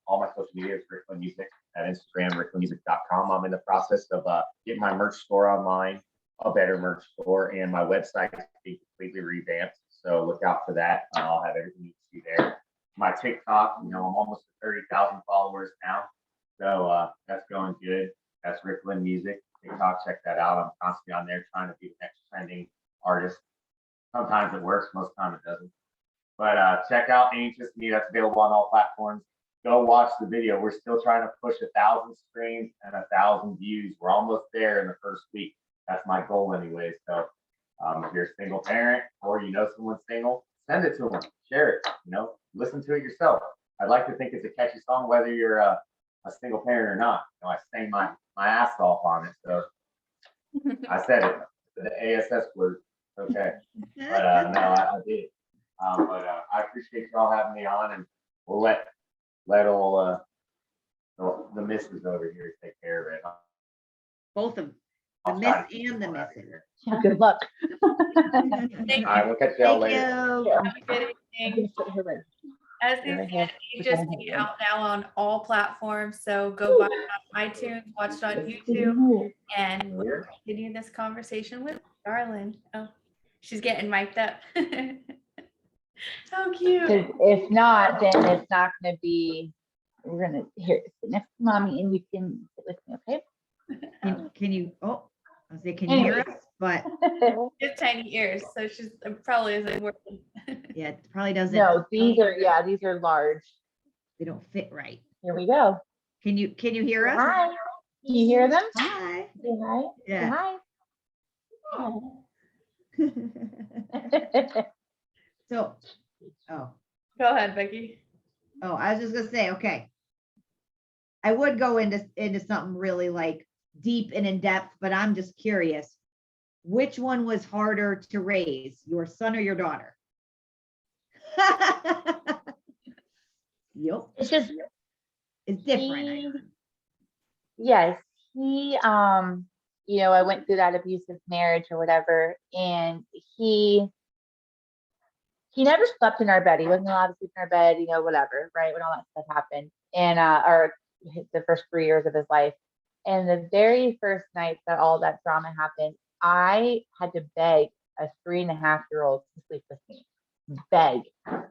all my social media is Rickland Music at Instagram, ricklandmusic.com. I'm in the process of getting my merch store online, a better merch store, and my website is being completely revamped. So look out for that. I'll have everything you see there. My TikTok, I'm almost at 30,000 followers now. So that's going good. That's Ricklin Music. TikTok, check that out. I'm constantly on there trying to be the next trending artist. Sometimes it works, most of the time it doesn't. But check out Anxious Me. That's available on all platforms. Go watch the video. We're still trying to push 1,000 streams and 1,000 views. We're almost there in the first week. That's my goal anyway. So if you're a single parent or you know someone's single, send it to them, share it, listen to it yourself. I'd like to think it's a catchy song, whether you're a single parent or not. I sang my ass off on it. So I said it, the ASS word. Okay. But no, I did. But I appreciate y'all having me on, and we'll let all the misses over here take care of it. Both of them, the I'll miss try to keep and the going out of misses. here. Yeah, good luck. Thank All right, we'll catch y'all Thank later. you. Have a good evening. As You're they right said, here. you just be out now on all platforms. So go buy it on iTunes, watch it on YouTube, and we'll continue this conversation with Garland. Oh, she's getting mic'd up. How cute. Because if not, then it's not gonna be, we're gonna sit next to mommy and you can sit with me, okay? Can you, I was say, can you hear us? But Just tiny ears, so she's probably isn't working. yeah, it probably doesn't. No, these are large. They don't fit right. Here we go. Can you hear us? Hi. Can you hear them? Hi. Say hi. Yeah. Say hi. So, Go ahead, Becky. I was just gonna say, okay. I would go into something really like deep and in depth, but I'm just curious. Which one was harder to raise, your son or your daughter? Yep. It's just, It's different. yes, he, I went through that abusive marriage or whatever, and he never slept in our bed. He wasn't allowed to sleep in our bed, whatever, right? When all that stuff happened. And or the first 3 years of his life. And the very first night that all that drama happened, I had to beg a 3.5-year-old to sleep with me. Beg. And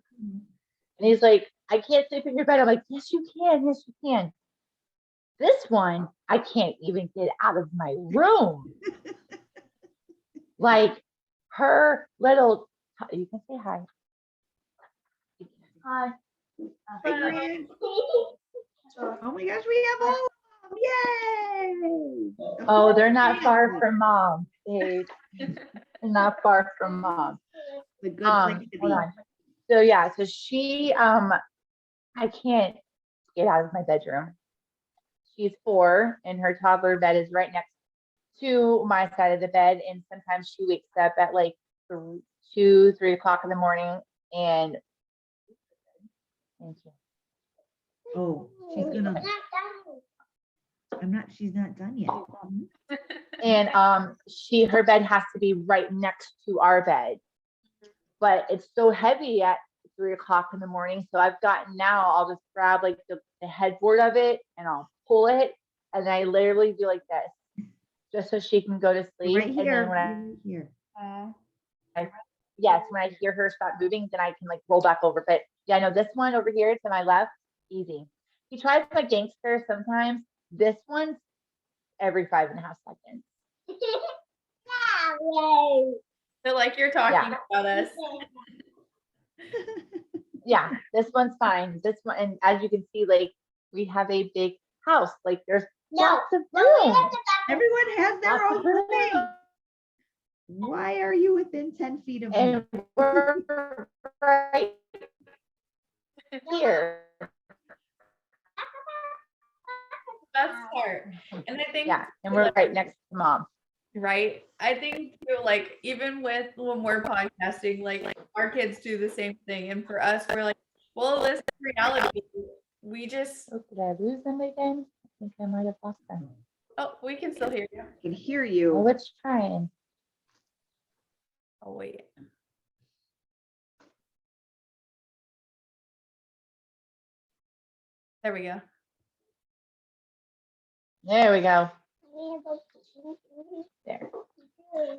he's like, I can't sleep in your bed. I'm like, yes, you can. Yes, you can. This one, I can't even get out of my room. Like her little, you can say hi. Hi. Hey, Grant. Oh my gosh, we have all of them. Yay! Oh, they're not far from mom. They're not far from mom. The good place to Hold be. on. So yeah, so she, I can't get out of my bedroom. She's 4 and her toddler bed is right next to my side of the bed. And sometimes she wakes up at like 2, 3 o'clock in the morning and thank you. Oh, she's not done yet. And her bed has to be right next to our bed. But it's so heavy at 3 o'clock in the morning. So I've gotten now, I'll just grab like the headboard of it and I'll pull it. And I literally do like this, just so she can go to sleep. Right And then here. when Right here. when I hear her stop moving, then I can like roll back over. But yeah, no, this one over here to my left, easy. He tries my gangster sometimes. This one's every 5.5 seconds. So like you're talking about us. Yeah, this one's fine. This one, and as you can see, like we have a big house. Like there's lots of room. Everyone has their Lots own of room. thing. Why are you within 10 feet of me? And we're right here. That's smart. And I think Yeah, and we're right next to mom. right? I think too, like even with when we're podcasting, like our kids do the same thing. And for us, we're like, well, this is reality. We just Oh, did I lose them again? I think I might have lost them. we can still hear you. I can hear Oh, you. let's try. Oh wait. There we go. There we go. There.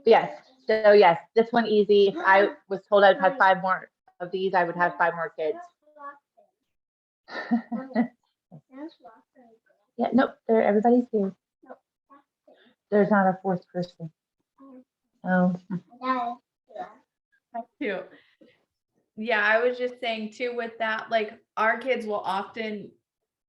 Yes. So yes, this one easy. If I was told I'd have 5 more of these, I would have 5 more kids. Yeah, nope, everybody's here. There's not a fourth person. Oh, Too. Yeah, I was just saying too with that, like our kids will often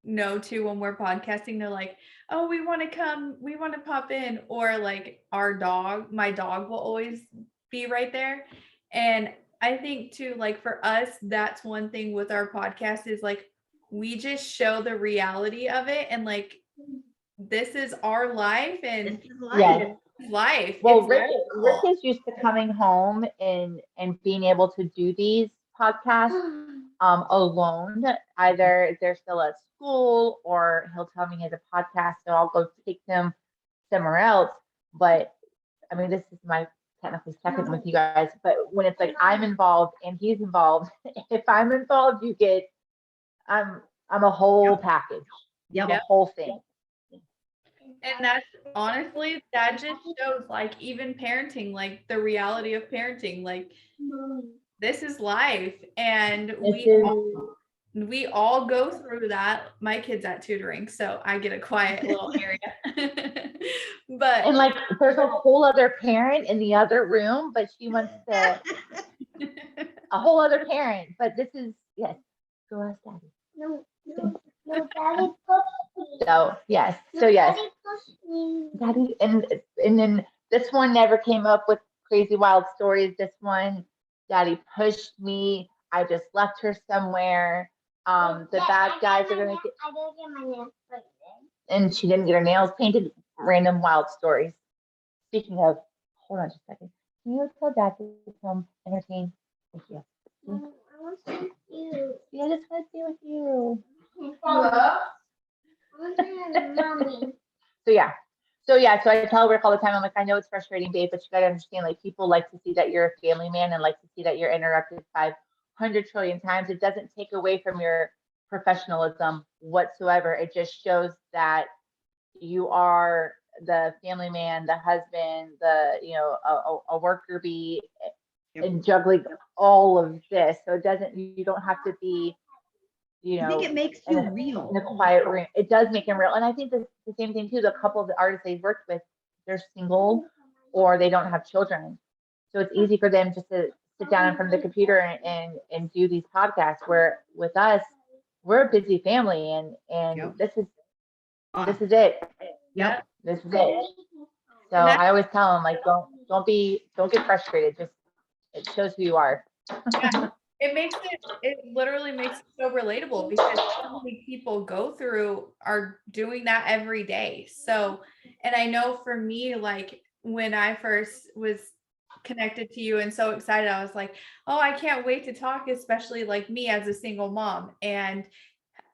know too when we're podcasting, they're like, oh, we want to come, we want to pop in, or like my dog will always be right there. And I think too, like for us, that's one thing with our podcast is like we just show the reality of it, and like this is our life, and This is life. yes. life. Well, It's Rick life. is used to coming home and being able to do these podcasts alone. Either they're still at school or he'll tell me he has a podcast, so I'll go take him somewhere else. But I mean, this is my technically second with you guys. But when it's like I'm involved and he's involved, if I'm involved, you get I'm a whole package. Yep. I'm a whole thing. And that's honestly, that just shows like even parenting, like the reality of parenting, like this is life. And we all go through that. My kid's at tutoring, so I get a quiet little area. But And like there's a whole other parent in the other room, but she wants to a whole other parent. But this is yes. Go ask daddy. No, daddy pushed me. So yes. So yes. Daddy pushed me. Daddy and then this one never came up with crazy wild stories. This one, daddy pushed me. I just left her somewhere. The bad guys are gonna get. I didn't get my nails painted. And she didn't get her nails painted. Random wild stories. Speaking of, hold on just a second. Can you tell Dad to come entertain? Thank you. I want to see you. Yeah, I just want to be with you. Hello? Mommy. So I tell Rick all the time, I'm like, I know it's frustrating, babe, but you gotta understand, like, people like to see that you're a family man and like to see that you're interrupted 500 trillion times. It doesn't take away from your professionalism whatsoever. It just shows that you are the family man, the husband, a worker bee, and juggling all of this. So you don't have to be, I think it makes you real. In a quiet room. It does make him real. And I think the same thing too, the couple of the artists they've worked with, they're single or they don't have children. So it's easy for them just to sit down in front of the computer and do these podcasts, where with us, we're a busy family and this is it. Yep. This is it. So I always tell them, like, don't get frustrated. Just it shows who you are. yeah, it literally makes it so relatable because so many people are doing that every day. So, and I know for me, like when I first was connected to you and so excited, I was like, oh, I can't wait to talk, especially like me as a single mom. And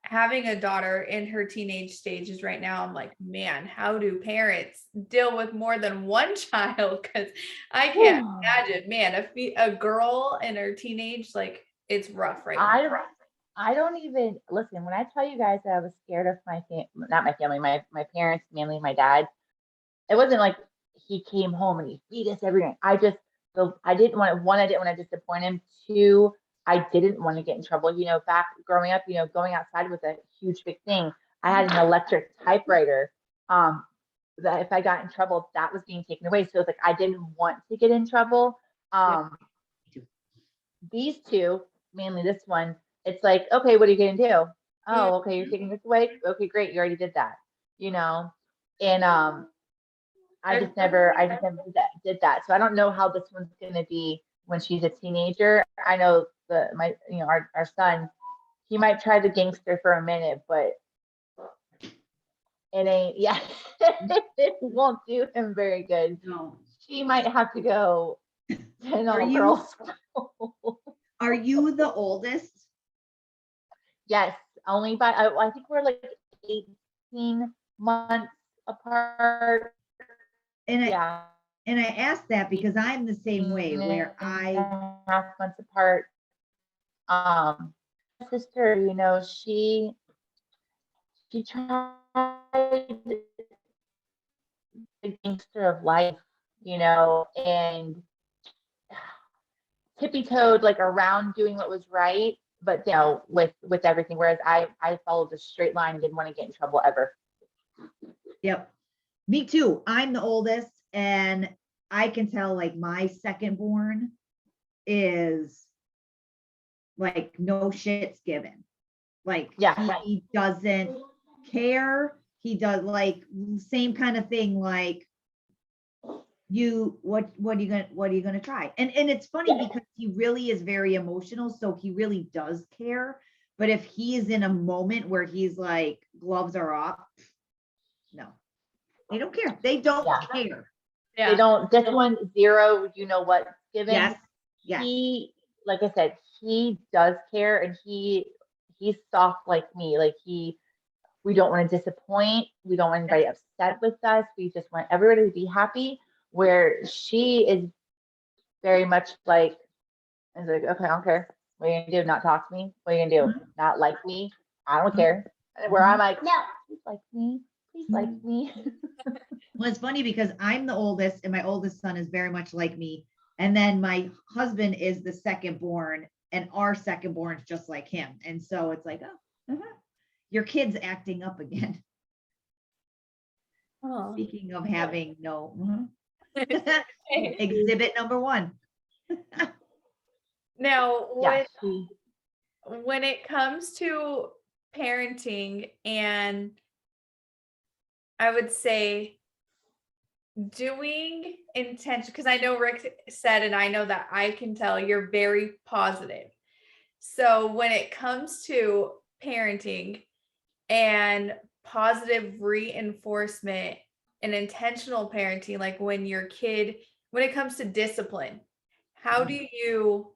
having a daughter in her teenage stages right now, I'm like, man, how do parents deal with more than one child? Because I can't imagine, man, a girl in her teenage, like it's rough right now. I don't even listen when I tell you guys that I was scared of not my family, my parents, mainly my dad. It wasn't like he came home and he beat us every night. I didn't want to disappoint him. Two, I didn't want to get in trouble. Back growing up, going outside was a huge big thing. I had an electric typewriter. That if I got in trouble, that was being taken away. So it's like I didn't want to get in trouble. These two, mainly this one, it's like, okay, what are you gonna do? Oh, okay, you're taking this away. Okay, great, you already did that. And I just never did that. So I don't know how this one's gonna be when she's a teenager. I know our son, he might try the gangster for a minute, but it ain't it won't do him very good. No. She might have to go to an all-girls school. Are you the oldest? Yes, only by I think we're like 18 months apart. And I asked that because I'm the same way, where half months apart. Sister, she tried the gangster of life, and tippy-toed like around doing what was right, but with everything. Whereas I followed a straight line and didn't want to get in trouble ever. Yep. Me too. I'm the oldest, and I can tell like my second born is like no shit's given. Like Yeah. he doesn't care. He does like same kind of thing. Like what are you gonna try? And it's funny Yeah. because he really is very emotional, so he really does care. But if he is in a moment where he's like gloves are off, no, they don't care. They don't Yeah. care. Yeah. They don't, this one, zero, you know what's given. Yes. Yes. He, like I said, he does care, and he's soft like me. Like we don't want to disappoint. We don't want anybody upset with us. We just want everybody to be happy. Where she is very much like, is like, okay, I don't care. What are you gonna do? Not talk to me? What are you gonna do? Not like me? I don't care. Where I'm like, no, please like me. Please like me. Well, it's funny because I'm the oldest, and my oldest son is very much like me. And then my husband is the second born, and our second born is just like him. And so it's like, oh, your kid's acting up again. Oh. Speaking of having no, exhibit number one. Now, Yeah. when it comes to parenting, and I would say doing intention, because I know Rick said, and I know that I can tell you're very positive. So when it comes to parenting and positive reinforcement and intentional parenting, like when it comes to discipline, how do you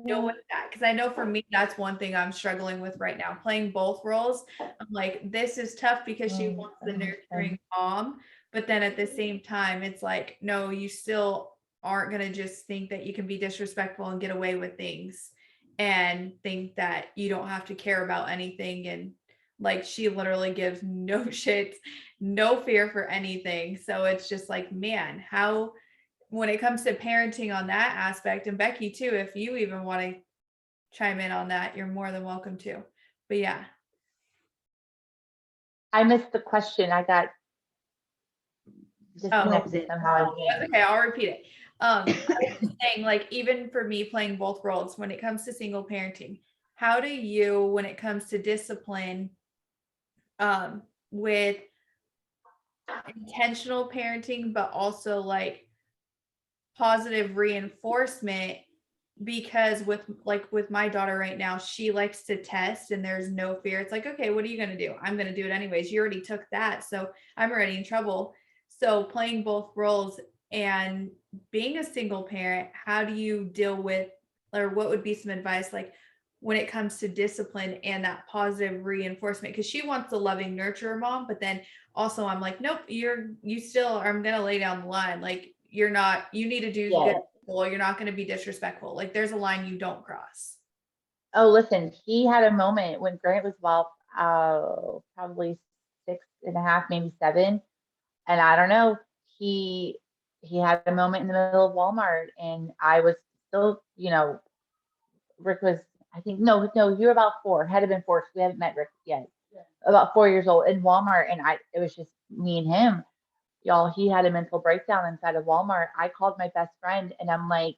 deal with that? Because I know for me, that's one thing I'm struggling with right now. Playing both roles, I'm like, this is tough because she wants the nurturing mom, but then at the same time, it's like, no, you still aren't going to just think that you can be disrespectful and get away with things and think that you don't have to care about anything. And like, she literally gives no shits, no fear for anything. So it's just like, man, how, when it comes to parenting on that aspect, and Becky too, if you even want to chime in on that, you're more than welcome to. But yeah. I missed the question. I got disconnected somehow. Okay, I'll repeat it. I was just saying, like, even for me playing both roles, when it comes to single parenting, how do you, when it comes to discipline, with intentional parenting, but also like positive reinforcement? Because with my daughter right now, she likes to test and there's no fear. It's like, okay, what are you going to do? I'm going to do it anyways. You already took that. So I'm already in trouble. So playing both roles and being a single parent, how do you deal with, or what would be some advice like when it comes to discipline and that positive reinforcement? Because she wants the loving nurturer mom, but then also I'm like, nope, you still are, I'm going to lay down the line. Like, you're not, you need to do good. Well, you're not going to be disrespectful. Like, there's a line you don't cross. Oh, listen, he had a moment when Grant was probably 6.5, maybe 7. And I don't know, he had a moment in the middle of Walmart, and I was still, Rick was, I think, no, you were about 4, had to been 4, because we haven't met Rick yet. Yeah. About 4 years old in Walmart, and it was just me and him. Y'all, he had a mental breakdown inside of Walmart. I called my best friend, and I'm like,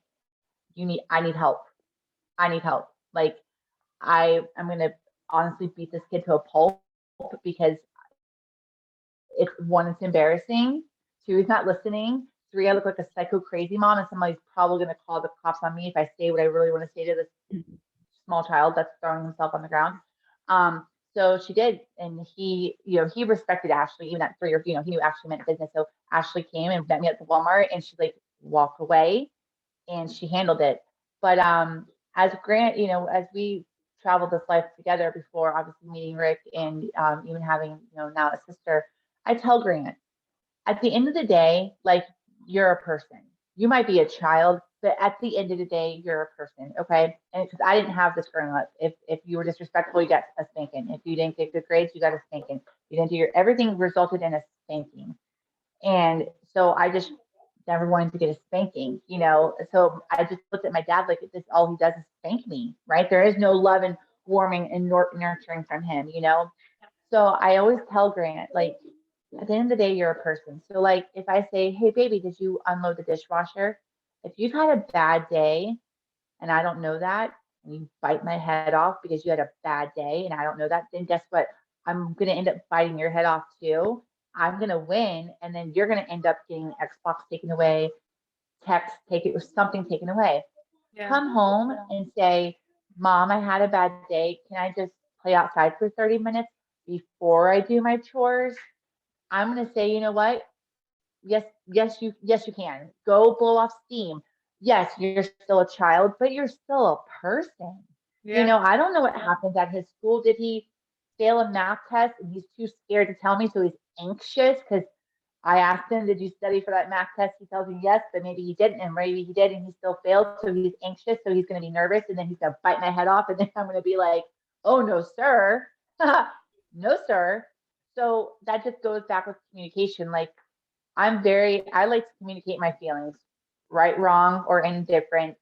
I need help. I need help. Like, I'm going to honestly beat this kid to a pulp, because it's embarrassing. 2, he's not listening. 3, I look like a psycho crazy mom, and somebody's probably going to call the cops on me if I say what I really want to say to this small child that's throwing himself on the ground. So she did, and he respected Ashley even at 3, or he knew Ashley meant business. So Ashley came and met me at the Walmart, and she like walked away, and she handled it. But as Grant, as we traveled this life together before, obviously meeting Rick, and even having now a sister, I tell Grant, at the end of the day, like, you're a person. You might be a child, but at the end of the day, you're a person, okay? And because I didn't have this growing up. If you were disrespectful, you got a spanking. If you didn't get good grades, you got a spanking. You didn't do everything resulted in a spanking. And so I just never wanted to get a spanking, So I just looked at my dad like, this, all he does is spank me, right? There is no love and warming and nurturing from him, So I always tell Grant, like, at the end of the day, you're a person. So like if I say, hey baby, did you unload the dishwasher? If you've had a bad day and I don't know that, and you bite my head off because you had a bad day and I don't know that, then guess what? I'm gonna end up biting your head off too. I'm gonna win, and then you're gonna end up getting Xbox taken away, text taken, or something taken away. Yeah. Come home and say, Mom, I had a bad day. Can I just play outside for 30 minutes before I do my chores? I'm gonna say, you know what? Yes, you can. Go blow off steam. Yes, you're still a child, but you're still a person. You Yeah. know, I don't know what happened at his school. Did he fail a math test and he's too scared to tell me, so he's anxious? Because I asked him, did you study for that math test? He tells me yes, but maybe he didn't, and maybe he did and he still failed. So he's anxious, so he's going to be nervous, and then he's going to bite my head off, and then I'm going to be like, oh no, sir. No, sir. So that just goes back with communication. Like I like to communicate my feelings, right, wrong, or indifferent.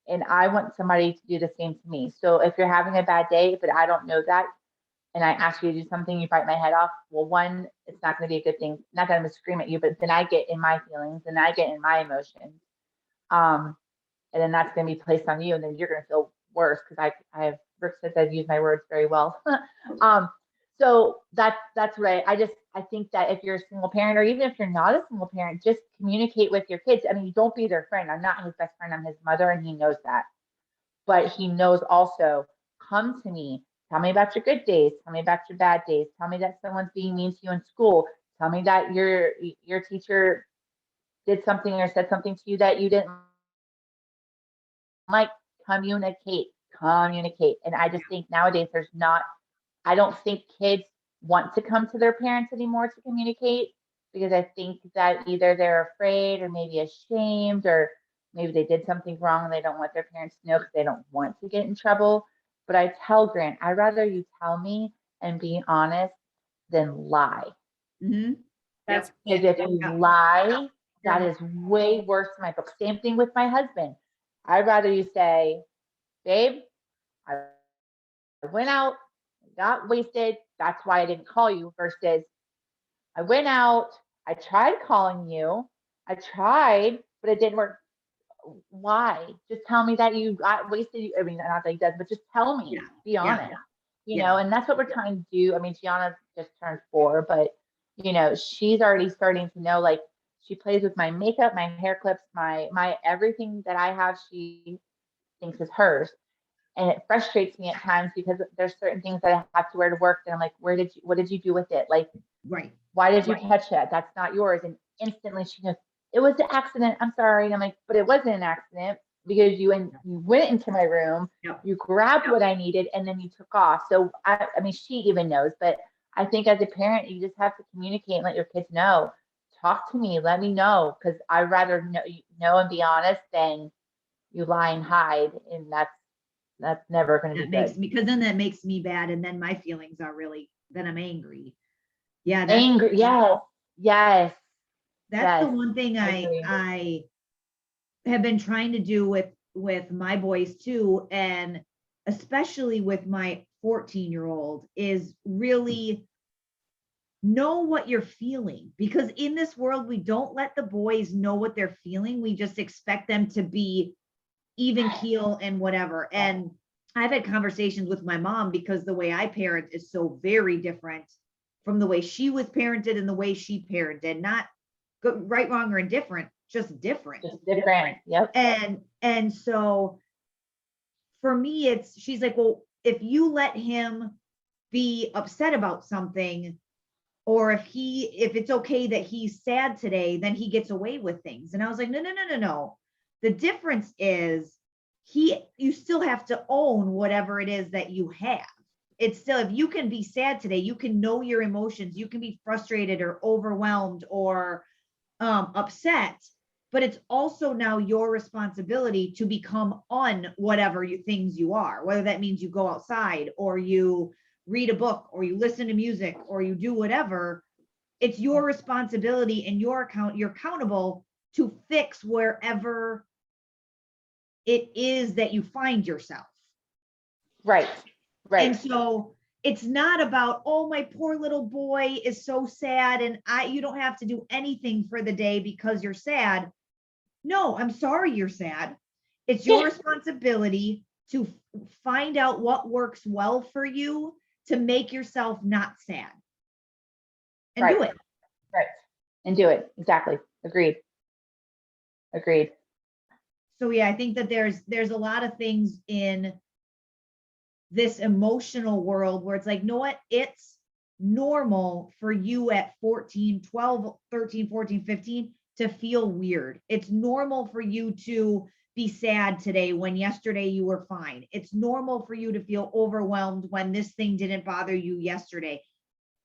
And I want somebody to do the same to me. So if you're having a bad day, but I don't know that, and I ask you to do something, you bite my head off. Well, one, it's not going to be a good thing. Not that I'm going to scream at you, but then I get in my feelings and I get in my emotions. And then that's going to be placed on you, and then you're going to feel worse because Rick says I've used my words very well. So that's right. I think that if you're a single parent, or even if you're not a single parent, just communicate with your kids. I mean, you don't be their friend. I'm not his best friend. I'm his mother, and he knows that. But he knows also, come to me. Tell me about your good days. Tell me about your bad days. Tell me that someone's being mean to you in school. Tell me that your teacher did something or said something to you that you didn't like. Communicate. And I just think nowadays I don't think kids want to come to their parents anymore to communicate, because I think that either they're afraid or maybe ashamed, or maybe they did something wrong and they don't want their parents to know because they don't want to get in trouble. But I tell Grant, I'd rather you tell me and be honest than lie. Mhm. That's Because if you lie, that Yeah. is way worse in my book. Same thing with my husband. I'd rather you say, babe, I went out, got wasted. That's why I didn't call you, versus I went out, I tried calling you, I tried, but it didn't work. Why? Just tell me that you got wasted. I mean, not that he does, but just tell me, Yeah. be Yeah. honest, Yeah. and that's what we're trying to do. I mean, Gianna just turned 4, but she's already starting to know, like, she plays with my makeup, my hair clips, my everything that I have, she thinks is hers. And it frustrates me at times because there's certain things that I have to wear to work that I'm like, what did you do with it? Like, Right. why did you touch that? That's not yours. And instantly she goes, it was an accident. I'm sorry. And I'm like, but it wasn't an accident, because you went into my room, Yep. you grabbed what I needed, and then you took off. So I mean, she even knows, but I think as a parent, you just have to communicate and let your kids know. Talk to me, let me know, because I'd rather know and be honest than you lie and hide, and that's never going to be That makes good. me, because then that makes me bad, and then my feelings are really, then I'm angry. Yeah, Angry, yes. that's the Yes, one thing I agree. I have been trying to do with my boys too, and especially with my 14-year-old, is really know what you're feeling, because in this world we don't let the boys know what they're feeling. We just expect them to be even keel and whatever. And I've had conversations with my mom, because the way I parent is so very different from the way she was parented and the way she parented. Not good, right, wrong, or indifferent, just different. Just different. Yep. And so for me, she's like, well, if you let him be upset about something, or if it's okay that he's sad today, then he gets away with things. And I was like, no. The difference is you still have to own whatever it is that you have. It's still, if you can be sad today, you can know your emotions, you can be frustrated or overwhelmed or upset, but it's also now your responsibility to become on whatever things you are, whether that means you go outside or you read a book or you listen to music or you do whatever. It's your responsibility and you're accountable to fix wherever it is that you find yourself. Right. And so it's not about, oh, my poor little boy is so sad and you don't have to do anything for the day because you're sad. No, I'm sorry you're sad. It's your responsibility to find out what works well for you to make yourself not sad. And do it. Right. And do it. Exactly. Agreed. So yeah, I think that there's a lot of things in this emotional world where it's like, you know what? It's normal for you at 14, 12, 13, 14, 15 to feel weird. It's normal for you to be sad today when yesterday you were fine. It's normal for you to feel overwhelmed when this thing didn't bother you yesterday.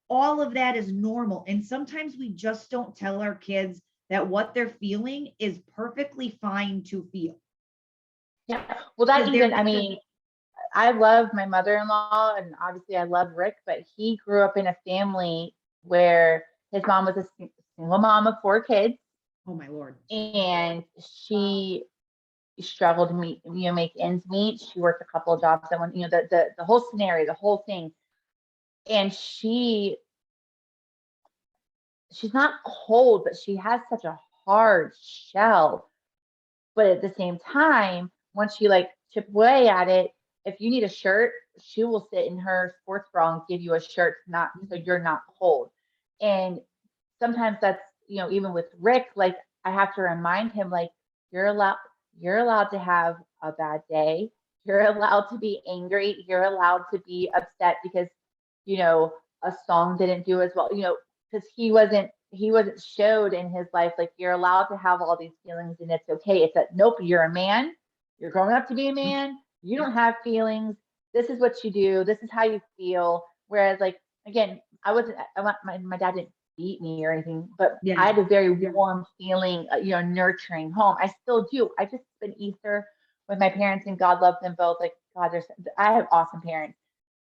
All of that is normal. And sometimes we just don't tell our kids that what they're feeling is perfectly fine to feel. Yeah. Well, that Because even, I mean, I love my mother-in-law and obviously I love Rick, but he grew up in a family where his mom was a single mom of 4 kids. Oh my Lord. And she struggled to make ends meet. She worked a couple of jobs that went, the whole scenario, the whole thing. And she's not cold, but she has such a hard shell. But at the same time, once she like chip away at it, if you need a shirt, she will sit in her sports bra and give you a shirt, not so you're not cold. And sometimes that's, even with Rick, like I have to remind him, like, you're allowed to have a bad day. You're allowed to be angry. You're allowed to be upset because, a song didn't do as well, because he wasn't showed in his life, like you're allowed to have all these feelings and it's okay. It's that, nope, you're a man. You're growing up to be a man. You don't have feelings. This is what you do. This is how you feel. Whereas like, again, my dad didn't beat me or anything, but Yeah. I had a very warm feeling, nurturing home. I still do. I just spent Easter with my parents and God love them both. Like God, I have awesome parents.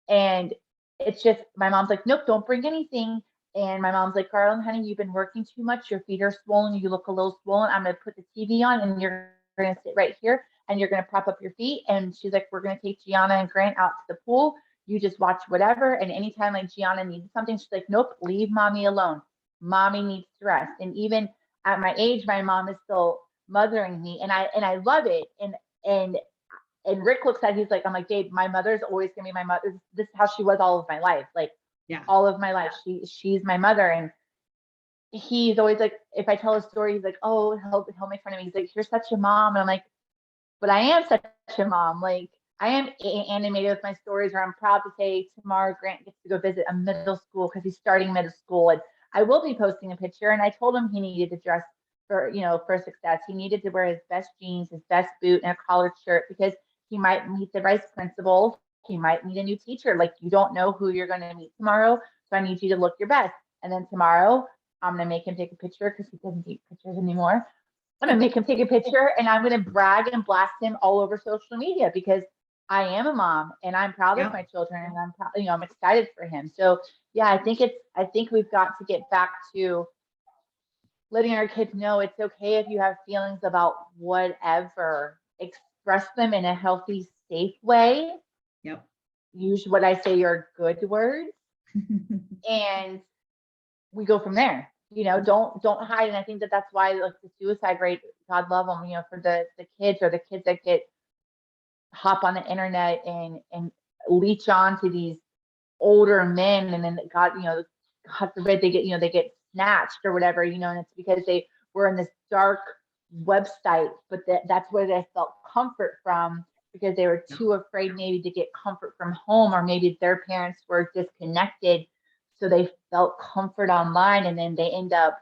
And it's just, my mom's like, nope, don't bring anything. And my mom's like, Garland, honey, you've been working too much. Your feet are swollen. You look a little swollen. I'm going to put the TV on and you're going to sit right here and you're going to prop up your feet. And she's like, we're going to take Gianna and Grant out to the pool. You just watch whatever. And anytime like Gianna needs something, she's like, nope, leave mommy alone. Mommy needs to rest. And even at my age, my mom is still mothering me. And I love it. And Rick looks at it, he's like, I'm like, Gabe, my mother's always going to be my mother. This is how she was all of my life. Like, Yeah. all of my life. She's my mother. And he's always like, if I tell a story, he's like, oh, he'll make fun of me. He's like, you're such a mom. And I'm like, but I am such a mom. Like, I am animated with my stories, or I'm proud to say tomorrow Grant gets to go visit a middle school because he's starting middle school. And I will be posting a picture. And I told him he needed to dress for success. He needed to wear his best jeans, his best boot, and a collared shirt because he might meet the vice principal. He might meet a new teacher. Like, you don't know who you're going to meet tomorrow. So I need you to look your best. And then tomorrow, I'm going to make him take a picture because he doesn't take pictures anymore. I'm going to make him take a picture and I'm going to brag and blast him all over social media because I am a mom and I'm proud of my children and I'm proud, I'm excited for him. So yeah, I think we've got to get back to letting our kids know it's okay if you have feelings about whatever. Express them in a healthy, safe way. Yep. Use what I say are good words, and we go from there. Don't hide. And I think that's why, like, the suicide rate, God love them, for the kids or the kids that hop on the internet and leech on to these older men, and then God forbid they get snatched or whatever, and it's because they were in this dark website, but that's where they felt comfort from because they were too afraid maybe to get comfort from home, or maybe their parents were disconnected, so they felt comfort online, and then they end up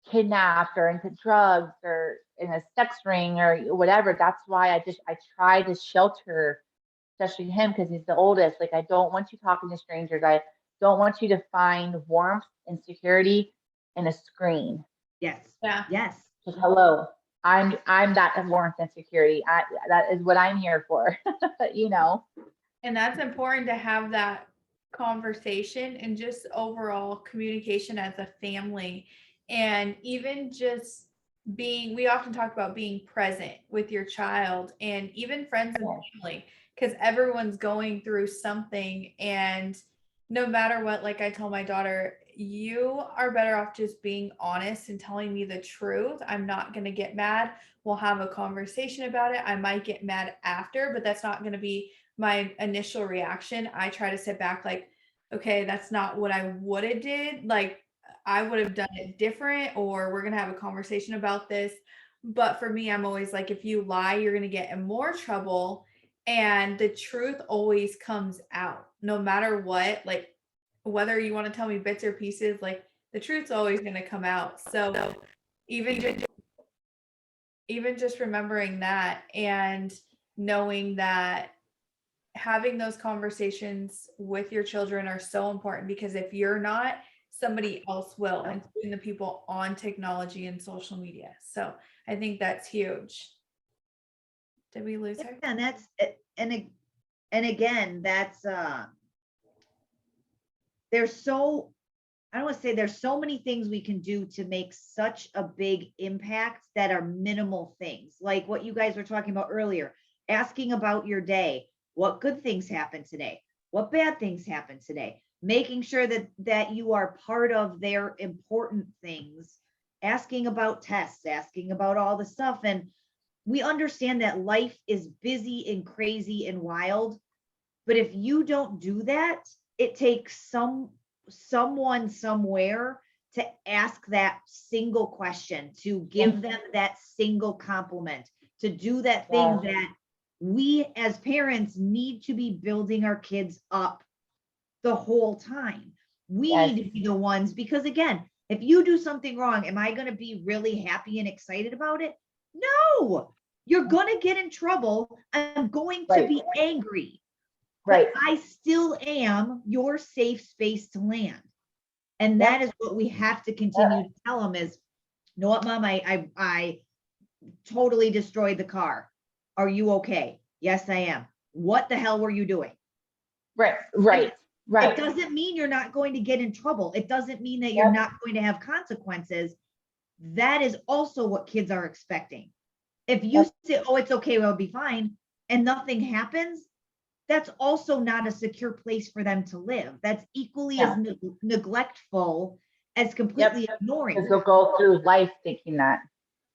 kidnapped or into drugs or in a sex ring or whatever. That's why I try to shelter, especially him because he's the oldest. Like, I don't want you talking to strangers. I don't want you to find warmth and security in a screen. Yes. Yeah. Yes. Just, hello, I'm that warmth and security. That is what I'm here for. And that's important to have that conversation and just overall communication as a family. And even just we often talk about being present with your child and even friends and family. because everyone's going through something. And no matter what, like I tell my daughter, you are better off just being honest and telling me the truth. I'm not going to get mad. We'll have a conversation about it. I might get mad after, but that's not going to be my initial reaction. I try to sit back like, okay, that's not what I would have did. Like, I would have done it different, or we're going to have a conversation about this. But for me, I'm always like, if you lie, you're going to get in more trouble. And the truth always comes out no matter what. Like, whether you want to tell me bits or pieces, like the truth's always going to come out. So even just remembering that and knowing that having those conversations with your children are so important, because if you're not, somebody else will, including the people on technology and social media. So I think that's huge. Did we lose her? Yeah, and that's and again, that's there's so, I don't want to say there's so many things we can do to make such a big impact that are minimal things, like what you guys were talking about earlier, asking about your day, what good things happened today, what bad things happened today, making sure that you are part of their important things, asking about tests, asking about all the stuff. And we understand that life is busy and crazy and wild, but if you don't do that, it takes someone somewhere to ask that single question, to give them that single compliment, to do that thing that we as parents need to be building our kids up the whole time. We need to be the ones, because again, if you do something wrong, am I going to be really happy and excited about it? No, you're going to get in trouble. I'm going to be angry. But I still am your safe space to land. And that is what we have to continue to tell them is, you know what, Mom, I totally destroyed the car. Are you okay? Yes, I am. What the hell were you doing? Right. It doesn't mean you're not going to get in trouble. It doesn't mean that you're not going to have consequences. That is also what kids are expecting. If you say, oh, it's okay, well, I'll be fine, and nothing happens, that's also not a secure place for them to live. That's equally as neglectful as completely ignoring. Because they'll go through life thinking that.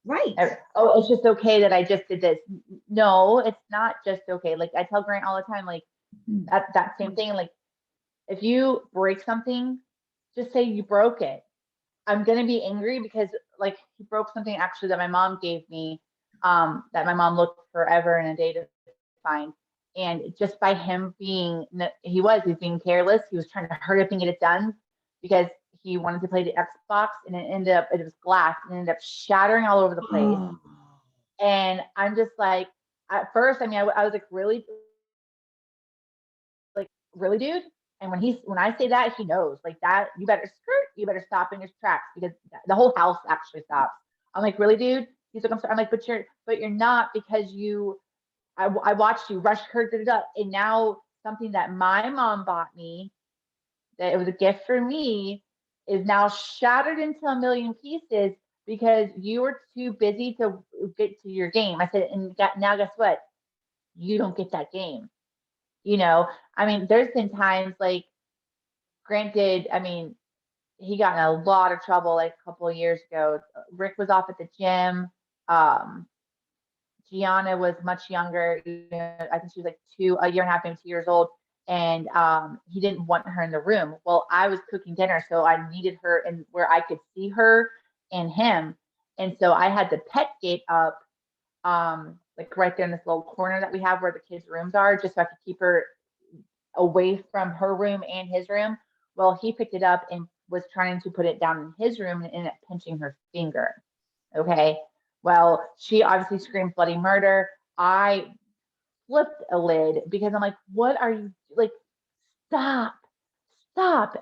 Right. Oh, it's just okay that I just did this. No, it's not just okay. Like I tell Grant all the time, like that same thing. Like if you break something, just say you broke it. I'm gonna be angry because like he broke something actually that my mom gave me, that my mom looked forever and a day to find. And just by him being, he's being careless. He was trying to hurry up and get it done because he wanted to play the Xbox, and it was glass, and it ended up shattering all over the place. And I'm just like, at first, I mean, I was like, really, dude? And when I say that, he knows, like that, you better stop in your tracks, because the whole house actually stops. I'm like, really, dude? He's like, I'm sorry. I'm like, but you're not, because I watched you rush her, and now something that my mom bought me, that it was a gift for me, is now shattered into a million pieces because you were too busy to get to your game. I said, and now guess what? You don't get that game. You know, I mean, there's been times like, granted, I mean, he got in a lot of trouble like a couple of years ago. Rick was off at the gym. Gianna was much younger. I think she was like a year and a half, maybe 2 years old. And he didn't want her in the room. Well, I was cooking dinner, so I needed her in where I could see her and him. And so I had the pet gate up, like right there in this little corner that we have where the kids' rooms are, just so I could keep her away from her room and his room. Well, he picked it up and was trying to put it down in his room and ended up pinching her finger. Okay. Well, she obviously screamed bloody murder. I flipped a lid because I'm like, what are you, like, stop.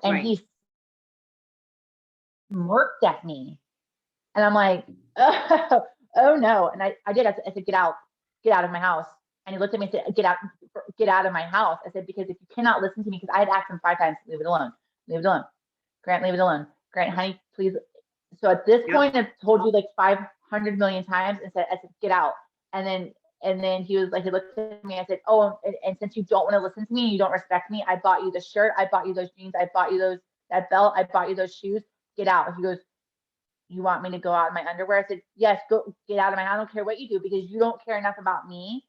And he smirked at me. And I'm like, oh no. And I did. I said, get out of my house. And he looked at me and said, get out of my house. I said, because if you cannot listen to me, because I had asked him 5 times, leave it alone. Grant, leave it alone. Grant, honey, please. So at this point, I've told you like 500 million times and I said, get out. And then And then he was like, he looked at me, I said, oh, and since you don't want to listen to me, you don't respect me, I bought you the shirt, I bought you those jeans, I bought you that belt, I bought you those shoes, get out. He goes, you want me to go out in my underwear? I said, yes, go get out of I don't care what you do, because you don't care enough about me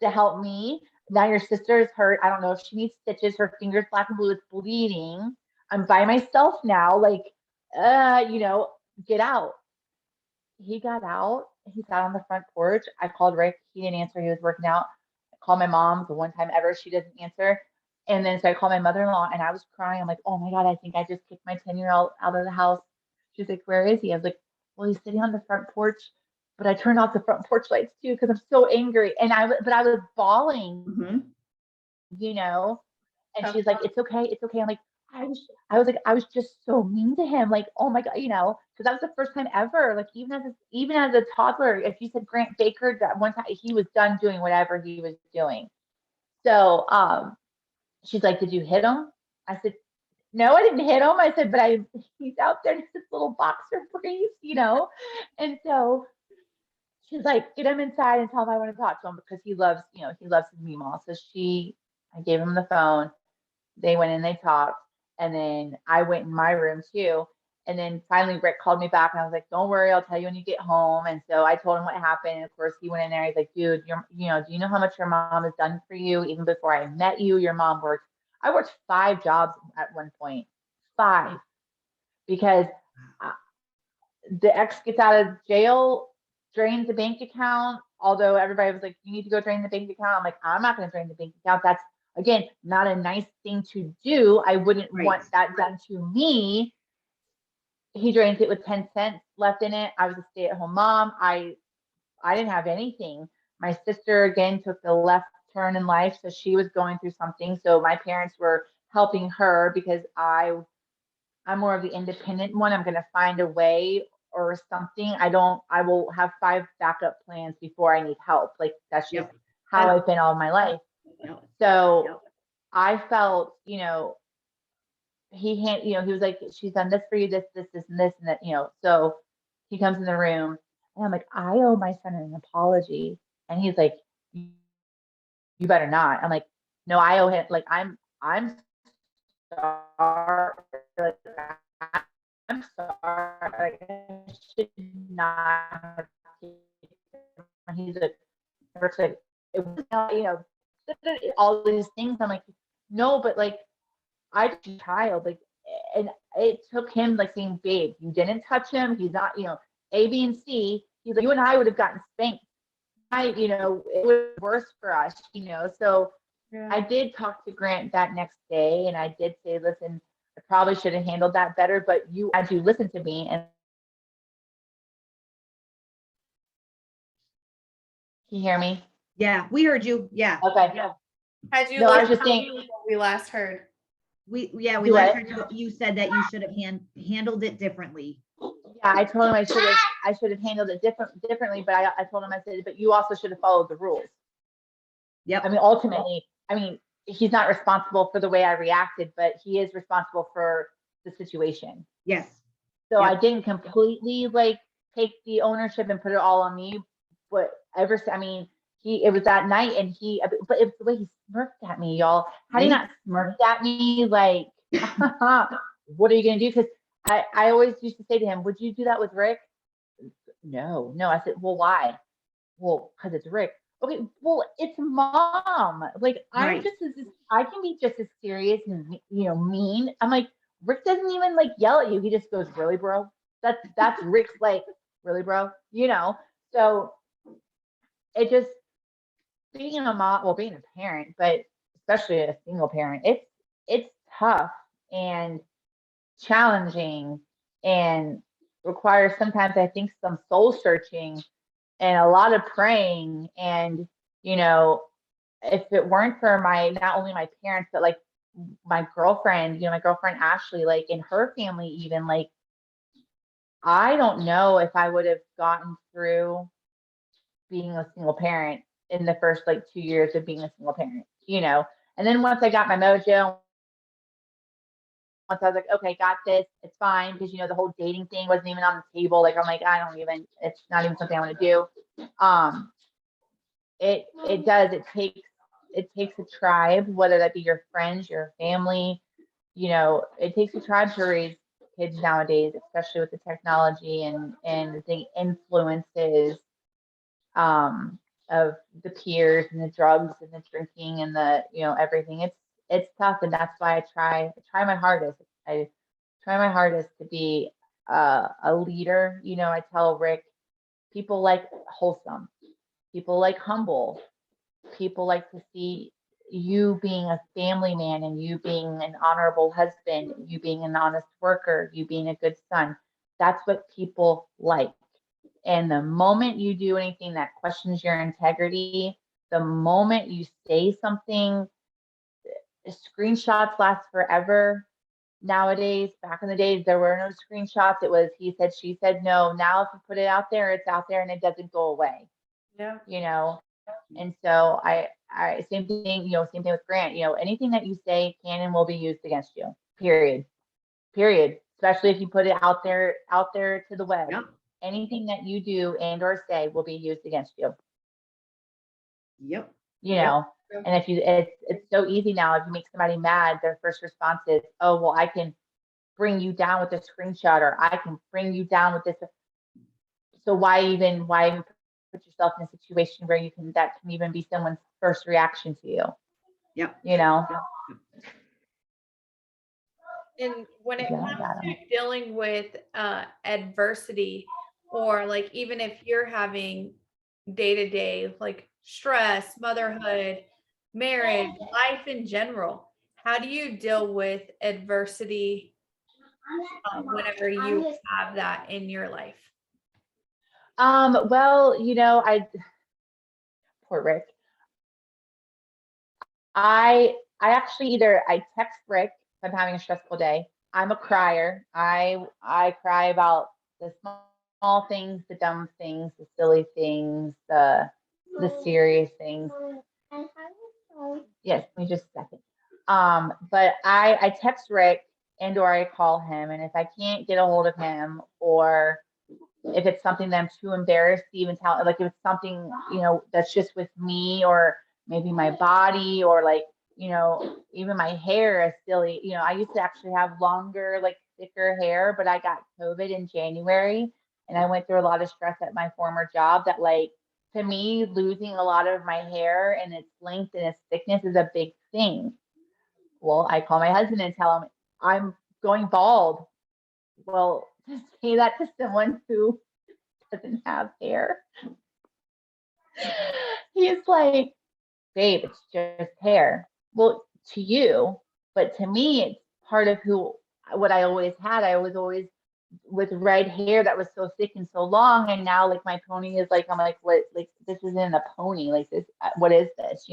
to help me. Now your sister is hurt. I don't know if she needs stitches. Her finger's black and blue. It's bleeding. I'm by myself now. Like, get out. He got out. He sat on the front porch. I called Rick. He didn't answer. He was working out. I called my mom the one time ever. She doesn't answer. And then so I called my mother-in-law and I was crying. I'm like, oh my God, I think I just kicked my 10-year-old out of the house. She's like, where is he? I was like, well, he's sitting on the front porch, but I turned off the front porch lights too because I'm so angry. And I was bawling, and she's like, it's okay. It's okay. I'm like, I was just so mean to him. Like, oh my God, because that was the first time ever. Like, even as a toddler, if you said Grant Baker, that one time he was done doing whatever he was doing. So, she's like, did you hit him? I said, no, I didn't hit him. I said, but he's out there in his little boxer briefs, And so she's like, get him inside and tell him I want to talk to him because he loves his Meemaw. So I gave him the phone. They went in, they talked. And then I went in my room too. And then finally Rick called me back and I was like, don't worry, I'll tell you when you get home. And so I told him what happened. And of course he went in there. He's like, dude, do you know how much your mom has done for you? Even before I met you, your mom I worked 5 jobs at one point, 5, because the ex gets out of jail, drains the bank account. Although everybody was like, you need to go drain the bank account. I'm like, I'm not going to drain the bank account. That's, again, not a nice thing to do. I wouldn't want that done to me. He drains it with 10 cents left in it. I was a stay-at-home mom. I didn't have anything. My sister, again, took the left turn in life. So she was going through something. So my parents were helping her because I'm more of the independent one. I'm going to find a way or something. I will have 5 backup plans before I need help. Like, that's just how I've been all my life. So I felt, he was like, she's done this for you, this, and this, and that, so he comes in the room and I'm like, I owe my son an apology. And he's like, you better not. I'm like, no, I owe him. Like, I'm sorry. Like, I'm sorry. Like, I should not. And he's like, it was, all these things. I'm like, no, but like, I just a child, like, and it took him like saying, babe, you didn't touch him. He's not, A, B, and C. He's like, you and I would have gotten spanked. It was worse for us, So I did talk to Grant that next day, and I did say, listen, I probably should have handled that better, but as you listen to me, and can you hear me? Yeah, we heard you. Yeah. Okay. Yeah. Had you No, I was just saying, what we last heard? We Do last what? heard you said that you should have handled it differently. Yeah, I told him I should have handled it differently, but I told him, I said, but you also should have followed the rules. Yep. I mean, ultimately, he's not responsible for the way I reacted, but he is responsible for the situation. Yes. So Yep. I didn't completely like take the ownership and put it all on me, but it was that night, and but it's the way he smirked at me, y'all. Had he not smirked at me, like, what are you gonna do? Because I always used to say to him, would you do that with Rick? No. I said, well, why? Well, because it's Rick. Okay, well, it's Mom. Like, I can be just as serious and mean. I'm like, Rick doesn't even like yell at you. He just goes, really, bro? That's Rick's like, really, bro? So it just, being a mom, well, being a parent, but especially a single parent, it's tough and challenging and requires sometimes, I think, some soul searching and a lot of praying. And if it weren't for not only my parents, but like my girlfriend, my girlfriend Ashley, like in her family, even, like, I don't know if I would have gotten through being a single parent in the first like 2 years of being a single parent, and then once I got my mojo, once I was like, okay, got this, it's fine, because the whole dating thing wasn't even on the table. Like, I'm like, it's not even something I want to do. it does. It takes a tribe, whether that be your friends, your family. It takes a tribe to raise kids nowadays, especially with the technology and the influences of the peers and the drugs and the drinking and the everything. It's tough, and that's why I try my hardest. I try my hardest to be a leader. I tell Rick, people like wholesome, people like humble, people like to see you being a family man and you being an honorable husband, you being an honest worker, you being a good son. That's what people like. And the moment you do anything that questions your integrity, the moment you say something, screenshots last forever. Nowadays, back in the days, there were no screenshots. It was he said, she said. No, now if you put it out there, it's out there and it doesn't go away. Yeah. And so I same thing, same thing with Grant. Anything that you say can and will be used against you. Period. Especially if you put it out there to the web. Yep. Anything that you do and or say will be used against you. Yep. And if it's so easy now. If you make somebody mad, their first response is, oh, well, I can bring you down with a screenshot, or I can bring you down with this. So why even put yourself in a situation where that can even be someone's first reaction to you? Yep. And when it Yeah, comes got to 'em. dealing with adversity, or like even if you're having day-to-day like stress, motherhood, marriage, life in general, how do you deal with adversity whenever you have that in your life? Well, poor Rick. I actually I text Rick if I'm having a stressful day. I'm a crier. I cry about the small things, the dumb things, the silly things, the serious things. Yes, give me just a second. But I text Rick and or I call him, and if I can't get a hold of him, or if it's something that I'm too embarrassed to even tell, like if it's something, that's just with me, or maybe my body, or like, even my hair is silly. I used to actually have longer, like thicker hair, but I got COVID in January and I went through a lot of stress at my former job that, like, to me, losing a lot of my hair and its length and its thickness is a big thing. Well, I call my husband and tell him I'm going bald. Well, to say that to someone who doesn't have hair, he's like, babe, it's just hair. Well, to you, but to me, it's part of what I always had. I was always with red hair that was so thick and so long, and now like my pony is like, I'm like, what? Like, this isn't a pony. Like, this, what is this?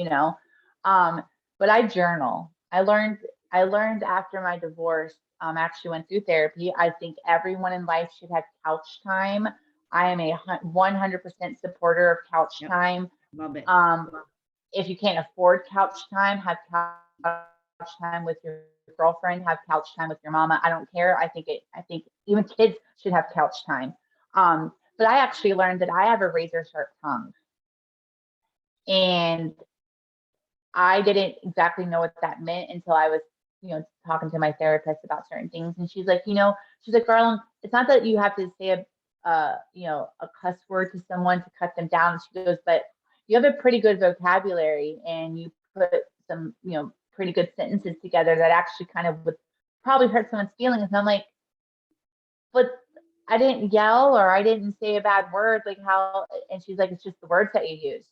But I journal. I learned after my divorce. Actually went through therapy. I think everyone in life should have couch time. I am a 100% supporter of couch time. Love it. If you can't afford couch time, have couch time with your girlfriend, have couch time with your mama. I don't care. I think even kids should have couch time. But I actually learned that I have a razor sharp tongue. And I didn't exactly know what that meant until I was, talking to my therapist about certain things. And she's like, Garland, it's not that you have to say a cuss word to someone to cut them down. She goes, but you have a pretty good vocabulary and you put some, pretty good sentences together that actually kind of would probably hurt someone's feelings. And I'm like, but I didn't yell or I didn't say a bad word. Like, how? And she's like, it's just the words that you use.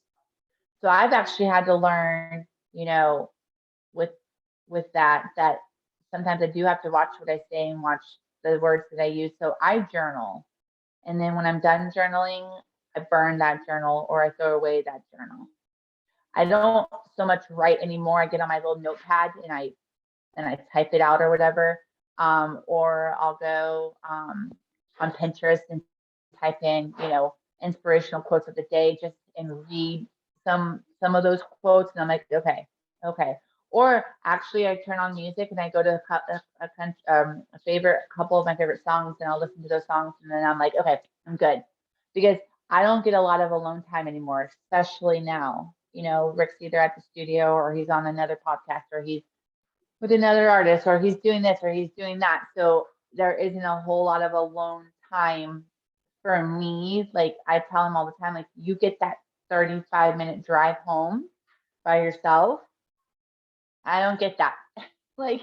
So I've actually had to learn, with that sometimes I do have to watch what I say and watch the words that I use. So I journal. And then when I'm done journaling, I burn that journal or I throw away that journal. I don't so much write anymore. I get on my little notepad and I type it out or whatever. Or I'll go on Pinterest and type in, inspirational quotes of the day just and read some of those quotes. And I'm like, okay. Or actually, I turn on music and I go to a couple of my favorite songs and I'll listen to those songs and then I'm like, okay, I'm good. Because I don't get a lot of alone time anymore, especially now. You know, Rick's either at the studio or he's on another podcast or he's with another artist or he's doing this or he's doing that. So there isn't a whole lot of alone time for me. Like I tell him all the time, like you get that 35-minute drive home by yourself. I don't get that. Like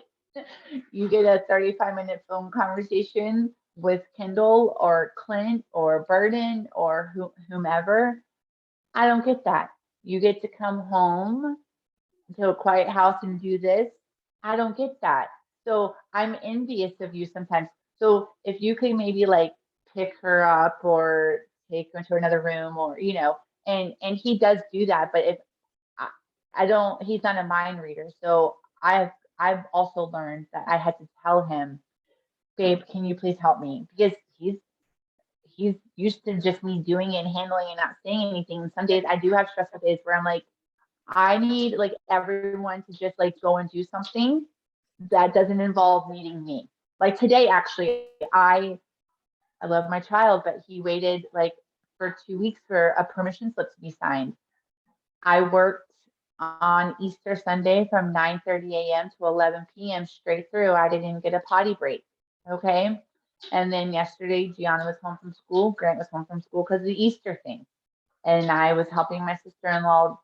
you get a 35-minute phone conversation with Kendall or Clint or Burden or whomever. I don't get that. You get to come home to a quiet house and do this. I don't get that. So I'm envious of you sometimes. So if you could maybe like pick her up or take her into another room or, you know, and he does do that, but if I don't, he's not a mind reader. So I've also learned that I had to tell him, babe, can you please help me? Because he's used to just me doing it and handling and not saying anything. And some days I do have stressful days where I'm like, I need like everyone to just like go and do something that doesn't involve meeting me. Like today, actually, I love my child, but he waited like for 2 weeks for a permission slip to be signed. I worked on Easter Sunday from 9:30 a.m. to 11 p.m. straight through. I didn't even get a potty break. Okay. And then yesterday, Gianna was home from school. Grant was home from school because of the Easter thing. And I was helping my sister-in-law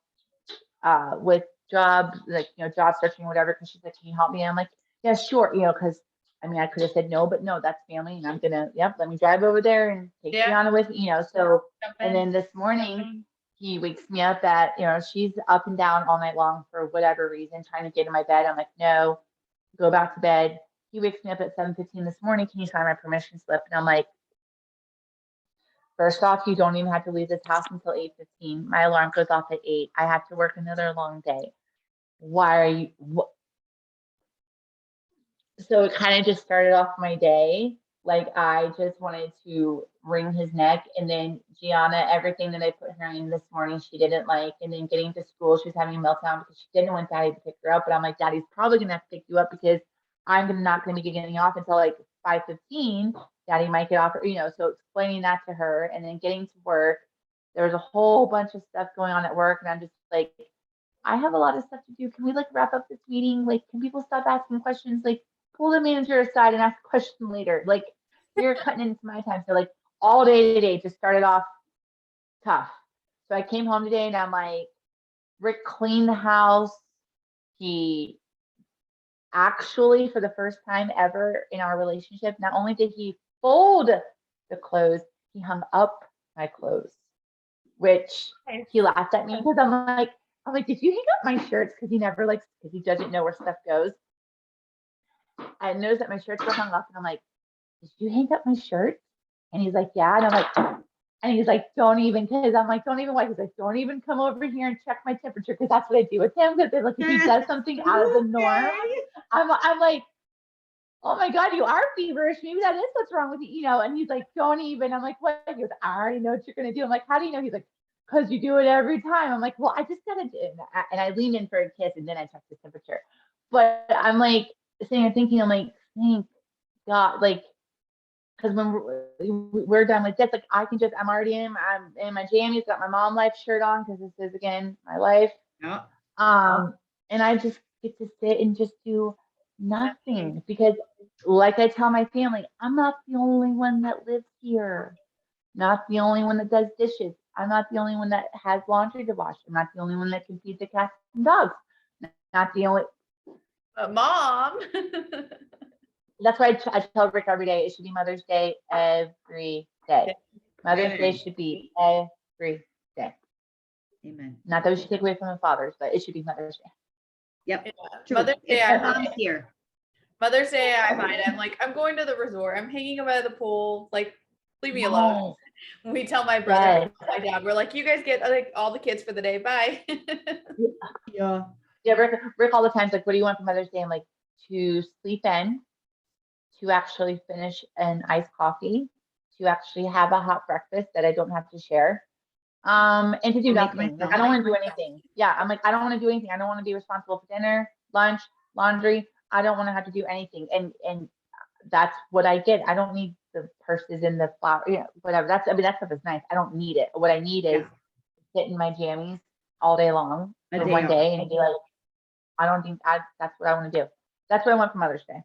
with job, like, you know, job searching or whatever. Cause she's like, can you help me? And I'm like, yeah, sure. You know, cause I mean, I could have said no, but no, that's family. And I'm gonna, yep, let me drive over there and take Gianna with me, you know. So, and then this morning he wakes me up at, you know, she's up and down all night long for whatever reason, trying to get in my bed. I'm like, no, go back to bed. He wakes me up at 7:15 this morning. Can you sign my permission slip? And I'm like, first off, you don't even have to leave this house until 8:15. My alarm goes off at 8. I have to work another long day. Why are you? So it kind of just started off my day. Like I just wanted to wring his neck. And then Gianna, everything that I put her in this morning, she didn't like. And then getting to school, she was having a meltdown because she didn't want Daddy to pick her up. But I'm like, Daddy's probably gonna have to pick you up because I'm not gonna be getting off until like 5:15. Daddy might get off, you know. So explaining that to her and then getting to work. There was a whole bunch of stuff going on at work, and I'm just like, I have a lot of stuff to do. Can we like wrap up this meeting? Like, can people stop asking questions? Like, pull the manager aside and ask a question later. Like, you're cutting into my time. So like all day today just started off tough. So I came home today and I'm like, Rick cleaned the house. He actually, for the first time ever in our relationship, not only did he fold the clothes, he hung up my clothes, which he laughed at me because I'm like, did you hang up my shirts? Because he never likes, because he doesn't know where stuff goes. I noticed that my shirts were hung up and I'm like, did you hang up my shirt? And he's like, yeah. And I'm like, and he's like, don't even, because I'm like, don't even why. He's like, don't even come over here and check my temperature, because that's what I do with him. Because like if he does something out of the norm, I'm like, oh my God, you are feverish. Maybe that is what's wrong with you, you know. And he's like, don't even. I'm like, what? He goes, I already know what you're gonna do. I'm like, how do you know? He's like, because you do it every time. I'm like, well, I just gotta do it. And I lean in for a kiss and then I check the temperature. But I'm like sitting and thinking, I'm like, thank God, like, because when we're done with this, like I can just, I'm in my jammies, got my mom life shirt on because this is again my life. Yeah. And I just get to sit and just do nothing because, like I tell my family, I'm not the only one that lives here, not the only one that does dishes. I'm not the only one that has laundry to wash. I'm not the only one that can feed the cats and dogs. Not the only. Mom. That's why I tell Rick every day, it should be Mother's Day every day. Mother's Day should be every day. Amen. Not that we should take away from the fathers, but it should be Mother's Day. Yep. Yeah. Mother's Day, I'm here. Mother's Day, I find I'm like, I'm going to the resort. I'm hanging out at the pool. Like, leave me alone. We tell my brother, my dad, we're like, you guys get like all the kids for the day. Bye. Yeah. Yeah, Rick all the time is like, what do you want for Mother's Day? I'm like, to sleep in, to actually finish an iced coffee, to actually have a hot breakfast that I don't have to share, and to do nothing. Like, I don't want to do anything. Yeah, I'm like, I don't want to do anything. I don't want to be responsible for dinner, lunch, laundry. I don't want to have to do anything. And that's what I get. I don't need the purses and the flower, whatever. That stuff is nice. I don't need it. What I need is sit in my jammies all day long A for day one off. day and be like, that's what I want to do. That's what I want for Mother's Day.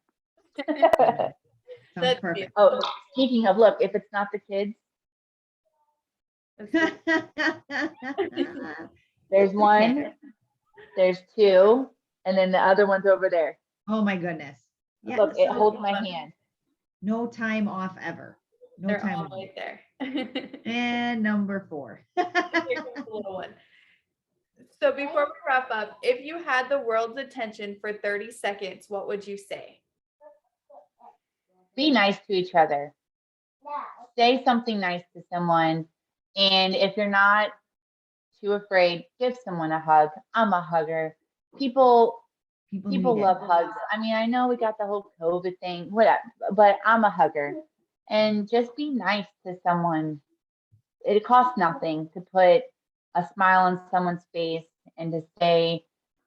Sounds That's perfect. Oh, speaking of, look, if it's not the kids, there's one, there's two, and then the other one's over there. Oh my goodness. Yeah, Look, it so holds my hand. no time off ever. No They're time all off. right there. And number 4. Here comes the little one. So before we wrap up, if you had the world's attention for 30 seconds, what would you say? Be nice to each other. Say something nice to someone. And if you're not too afraid, give someone a hug. I'm a hugger. People Need love it. hugs. I mean, I know we got the whole COVID thing, whatever, but I'm a hugger. And just be nice to someone. It costs nothing to put a smile on someone's face and to say,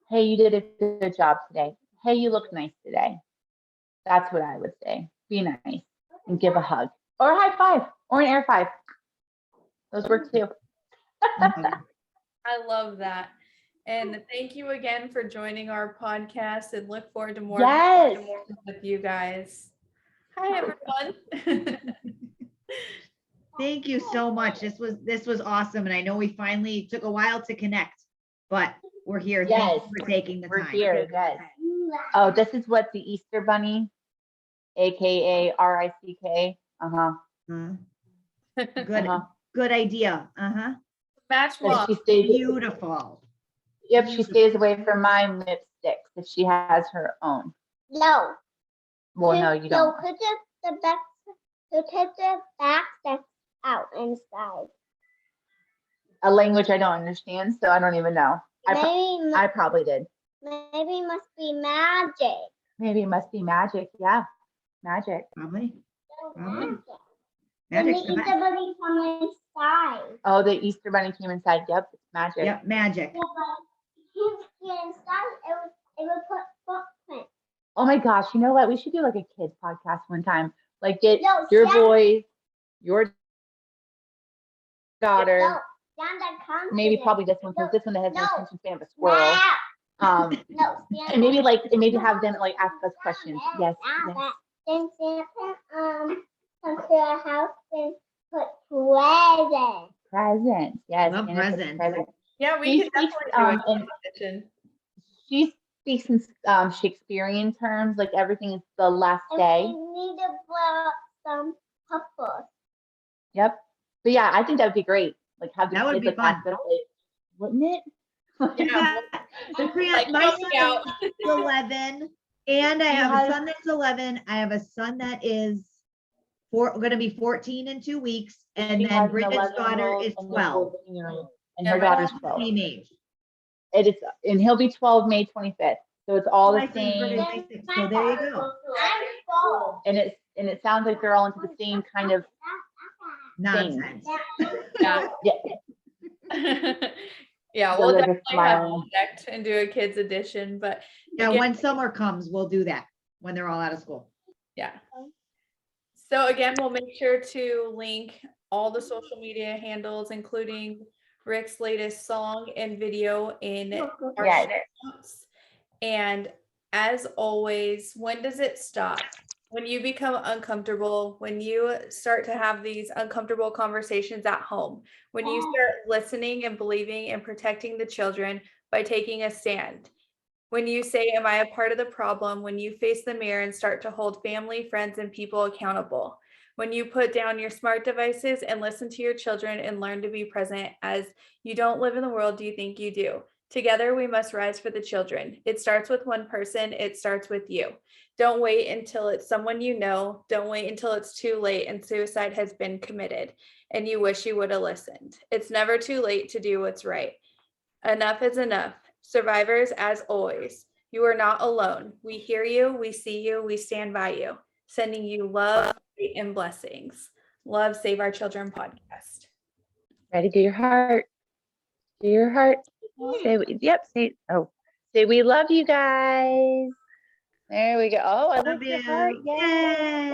hey, you did a good job today. Hey, you look nice today. That's what I would say. Be nice and give a hug or a high five or an air five. Those work too. I love that. And thank you again for joining our podcast and look forward to more Yes. with you guys. Hi, everyone. Thank you so much. This was awesome. And I know we finally took a while to connect, but we're here. Yes. Thank you for taking the We're time. here. Yes. Oh, this is what the Easter Bunny, AKA RICK. Huh? Good, good idea. Match So walk. she stays. Beautiful. Yep, she stays away from my lipsticks if she has her own. No. Well, no, you don't. Put the back. So take the back that's out inside. A language I don't understand, so I don't even know. I probably did. Maybe it must be magic. Maybe it must be magic. Yeah, magic. Probably. Magic. Magic's And the the Easter best. bunny come inside. Oh, the Easter Bunny came inside. Yep, it's magic. Yep, magic. Yeah, but he get inside. It would put footprints. Oh my gosh, you know what? We should do like a kids podcast one time. Like get No, your Sam- boys, your daughter, No, Stand that comes maybe with it. probably this one because this one has no No. attention span of a squirrel. Wow. Um, No, and maybe have them like ask us questions. Yes, yes. Then Santa comes to our house and put presents. Presents. Yes. Love Santa puts presents. presents. Yeah, we He could speaks, definitely do a and competition. she speaks in Shakespearean terms, like everything is the last And day. we need to blow some puppets. Yep. But yeah, I think that would be great. Like have the That would kids be like fun. ask us, like, wouldn't it? Yeah, like My help son me out. is 11, and I have a Yes. son that's 11. I have a son that is going to be 14 in 2 weeks, and She then has an Bridget's daughter 11-year-old is and a 12. 14-year-old, and Yeah, her my daughter's All 12. same age. It is, and he'll be 12 May 25th. So it's all My the son's birthday same, is 26, so there you go. I'm full. and it sounds like they're all into the same kind of Nonsense. Yeah. yeah. Yeah, So we'll they're definitely just have smiling. to connect and do a kids edition, but Yeah, again- when summer comes, we'll do that when they're all out of school. yeah. So again, we'll make sure to link all the social media handles, including Rick's latest song and video in our Yes. show notes. And as always, when does it stop? When you become uncomfortable, when you start to have these uncomfortable conversations at home, when you start listening and believing and protecting the children by taking a stand. When you say, am I a part of the problem? When you face the mirror and start to hold family, friends, and people accountable. When you put down your smart devices and listen to your children and learn to be present as you don't live in the world you think you do. Together, we must rise for the children. It starts with one person. It starts with you. Don't wait until it's someone you know. Don't wait until it's too late and suicide has been committed and you wish you would have listened. It's never too late to do what's right. Enough is enough. Survivors, as always, you are not alone. We hear you, we see you, we stand by you, sending you love and blessings. Love, Save Our Children podcast. Ready? Do your heart. Do your heart. Say, yep. Say we love you guys. There we go. Oh, I love your you. heart. Yay. Yay.